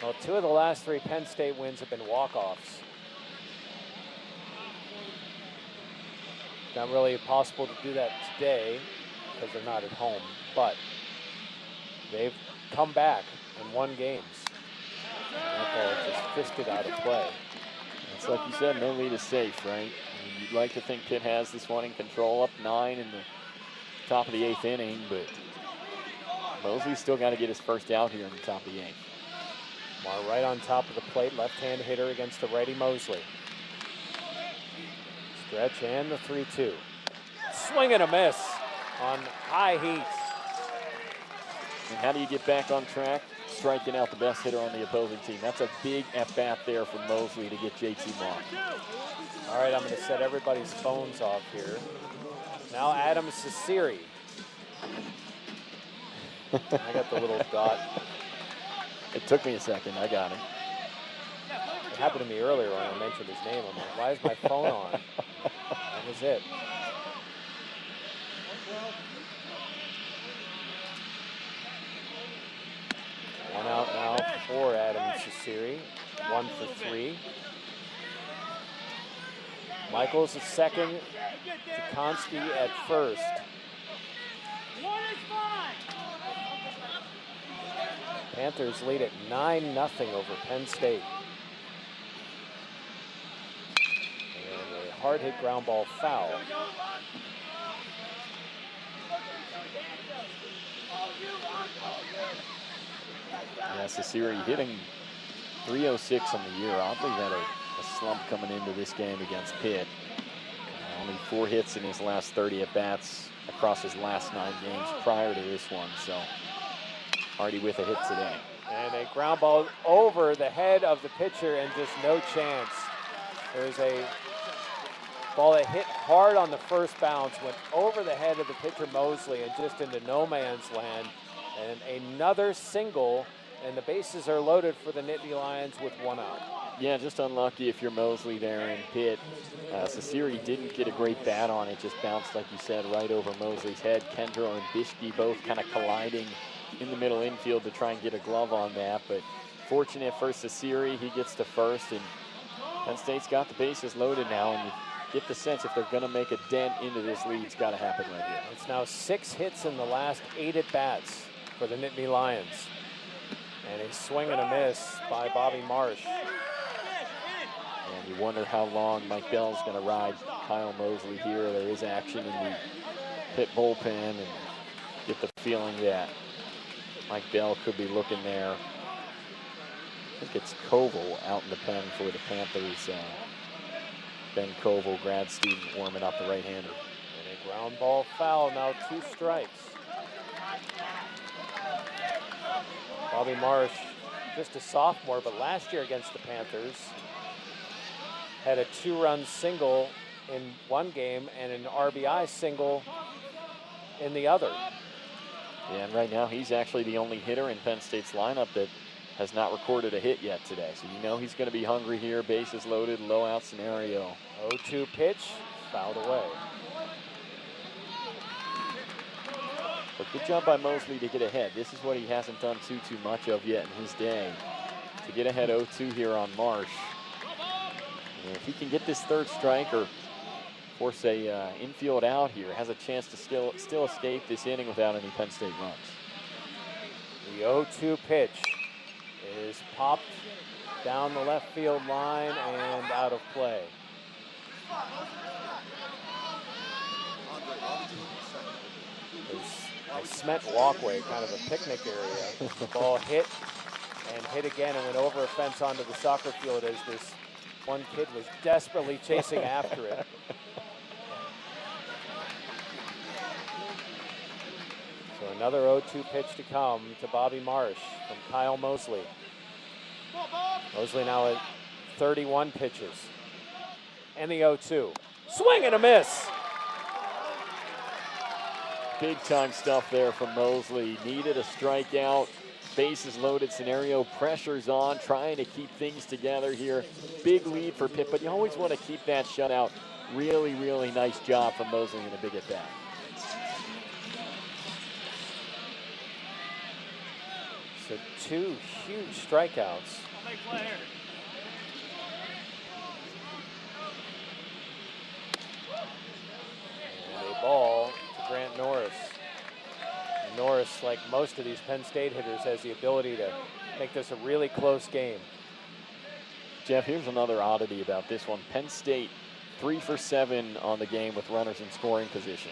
Well, 2 of the last 3 Penn State wins have been walk-offs. Not really possible to do that today because they're not at home, but they've come back and won games. And that ball just fisted out of play. It's like you said, no lead is safe, right? I mean, you'd like to think Pitt has this one in control, up 9 in the top of the 8th inning, but Mosley's still got to get his first out here in the top of the 8th. Marr right on top of the plate, left-hand hitter against the righty Mosley. Stretch and the 3-2. Swing and a miss on high heat. And how do you get back on track? Striking out the best hitter on the opposing team. That's a big at-bat there from Mosley to get JT Marr. All right, I'm going to set everybody's phones off here. Now Adam Cesiri. I got the little dot. It took me a second. I got it. It happened to me earlier when I mentioned his name. I'm like, why is my phone on? That was it. One out now for Adam Cesiri. 1 for 3. Michaels at second. Tukonski at first. One is fine. Panthers lead at 9-0 over Penn State. And a hard hit ground ball foul. Yeah, Cesiri hitting .306 on the year. Oddly, had a slump coming into this game against Pitt. Only 4 hits in his last 30 at-bats across his last 9 games prior to this one. So Hardy with a hit today. And a ground ball over the head of the pitcher and just no chance. There's a ball that hit hard on the first bounce, went over the head of the pitcher Mosley and just into no man's land. And another single, and the bases are loaded for the Nittany Lions with 1 out. Yeah, just unlucky if you're Mosley there in Pitt. Cesiri didn't get a great bat on it, just bounced, like you said, right over Mosley's head. Kendra and Bishke both kind of colliding in the middle infield to try and get a glove on that, but fortunate for Cesiri, he gets to first, and Penn State's got the bases loaded now, and you get the sense if they're going to make a dent into this lead, it's got to happen right here. It's now 6 hits in the last 8 at-bats for the Nittany Lions. And a swing and a miss by Bobby Marsh. And you wonder how long Mike Bell's going to ride Kyle Mosley here. There is action in the Pitt bullpen, and get the feeling that Mike Bell could be looking there. I think it's Koval out in the pen for the Panthers. Ben Koval, grad student, warming up the right-hander. And a ground ball foul, now 2 strikes. Bobby Marsh, just a sophomore, but last year against the Panthers, had a 2-run single in one game and an RBI single in the other. Yeah, and right now he's actually the only hitter in Penn State's lineup that has not recorded a hit yet today. So you know he's going to be hungry here, bases loaded, low out scenario. 0-2 pitch, fouled away. But good job by Mosley to get ahead. This is what he hasn't done too much of yet in his day. To get ahead 0-2 here on Marsh. And if he can get this 3rd strike or force a infield out here, has a chance to still escape this inning without any Penn State runs. The 0-2 pitch is popped down the left field line and out of play. A cement walkway, kind of a picnic area. The ball hit and hit again and went over a fence onto the soccer field as this one kid was desperately chasing after it. So another 0-2 pitch to come to Bobby Marsh from Kyle Mosley. Mosley now at 31 pitches. And the 0-2. Swing and a miss. Big time stuff there from Mosley. Needed a strikeout. Bases loaded scenario. Pressure's on. Trying to keep things together here. Big lead for Pitt, but you always want to keep that shutout. Really, really nice job from Mosley in a big at bat. So 2 huge strikeouts. And a ball to Grant Norris. Norris, like most of these Penn State hitters, has the ability to make this a really close game. Jeff, here's another oddity about this one. Penn State 3 for 7 on the game with runners in scoring position,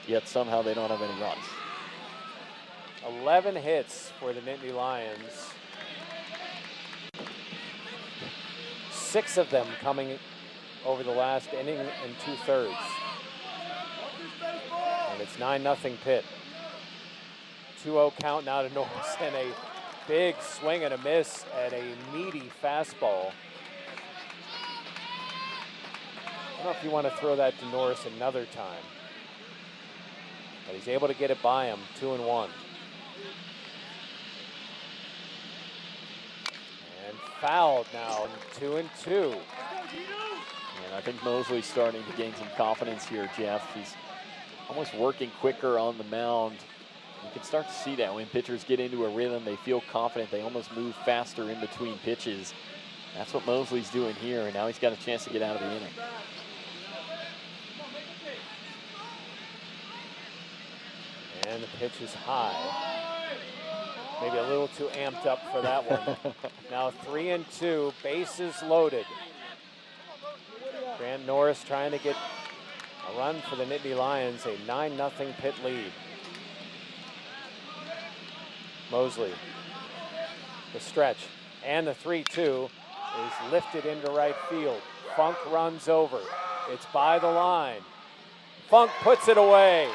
yet somehow they don't have any runs. 11 hits for the Nittany Lions. 6 of them coming over the last inning and 2/3. And it's 9-0 Pitt. 2-0 count now to Norris, and a big swing and a miss at a meaty fastball. I don't know if you want to throw that to Norris another time, but he's able to get it by him, 2-1. And fouled now, 2-2. And I think Mosley's starting to gain some confidence here, Jeff. He's almost working quicker on the mound. You can start to see that when pitchers get into a rhythm, they feel confident, they almost move faster in between pitches. That's what Mosley's doing here, and now he's got a chance to get out of the inning. And the pitch is high. Maybe a little too amped up for that one. Now 3-2, bases loaded. Grant Norris trying to get a run for the Nittany Lions, a 9-0 Pitt lead. Mosley, the stretch, and the 3-2 is lifted into right field. Funk runs over. It's by the line. Funk puts it away.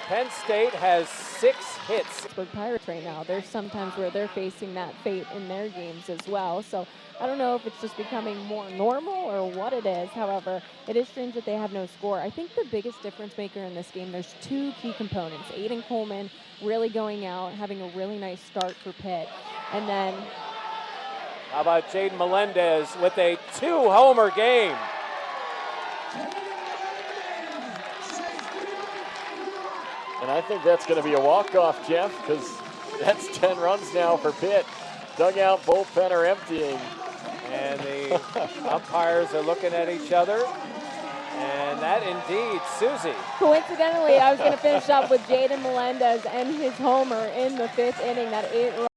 Penn State has 6 hits. Pittsburgh Pirates right now. There's sometimes where they're facing that fate in their games as well. So I don't know if it's just becoming more normal or what it is. However, it is strange that they have no score. I think the biggest difference maker in this game, there's 2 key components. Aiden Coleman really going out, having a really nice start for Pitt. And then how about Jaden Melendez with a 2-homer game? And I think that's going to be a walk-off, Jeff, because that's 10 runs now for Pitt. Dugout, bullpen are emptying. And the umpires are looking at each other. And that indeed, Susie. coincidentally, I was going to finish up with Jaden Melendez and his homer in the 5th inning, that 8-run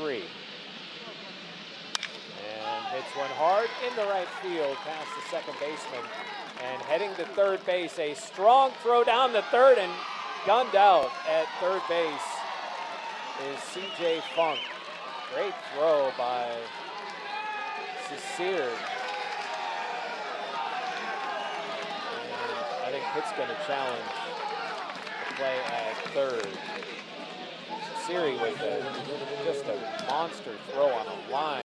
3. And hits one hard in the right field past the second baseman. And heading to third base, a strong throw down the third, and gunned out at third base is C.J. Funk. Great throw by Cecere. And I think Pitt's going to challenge the play at third. Cecere with just a monster throw on a line.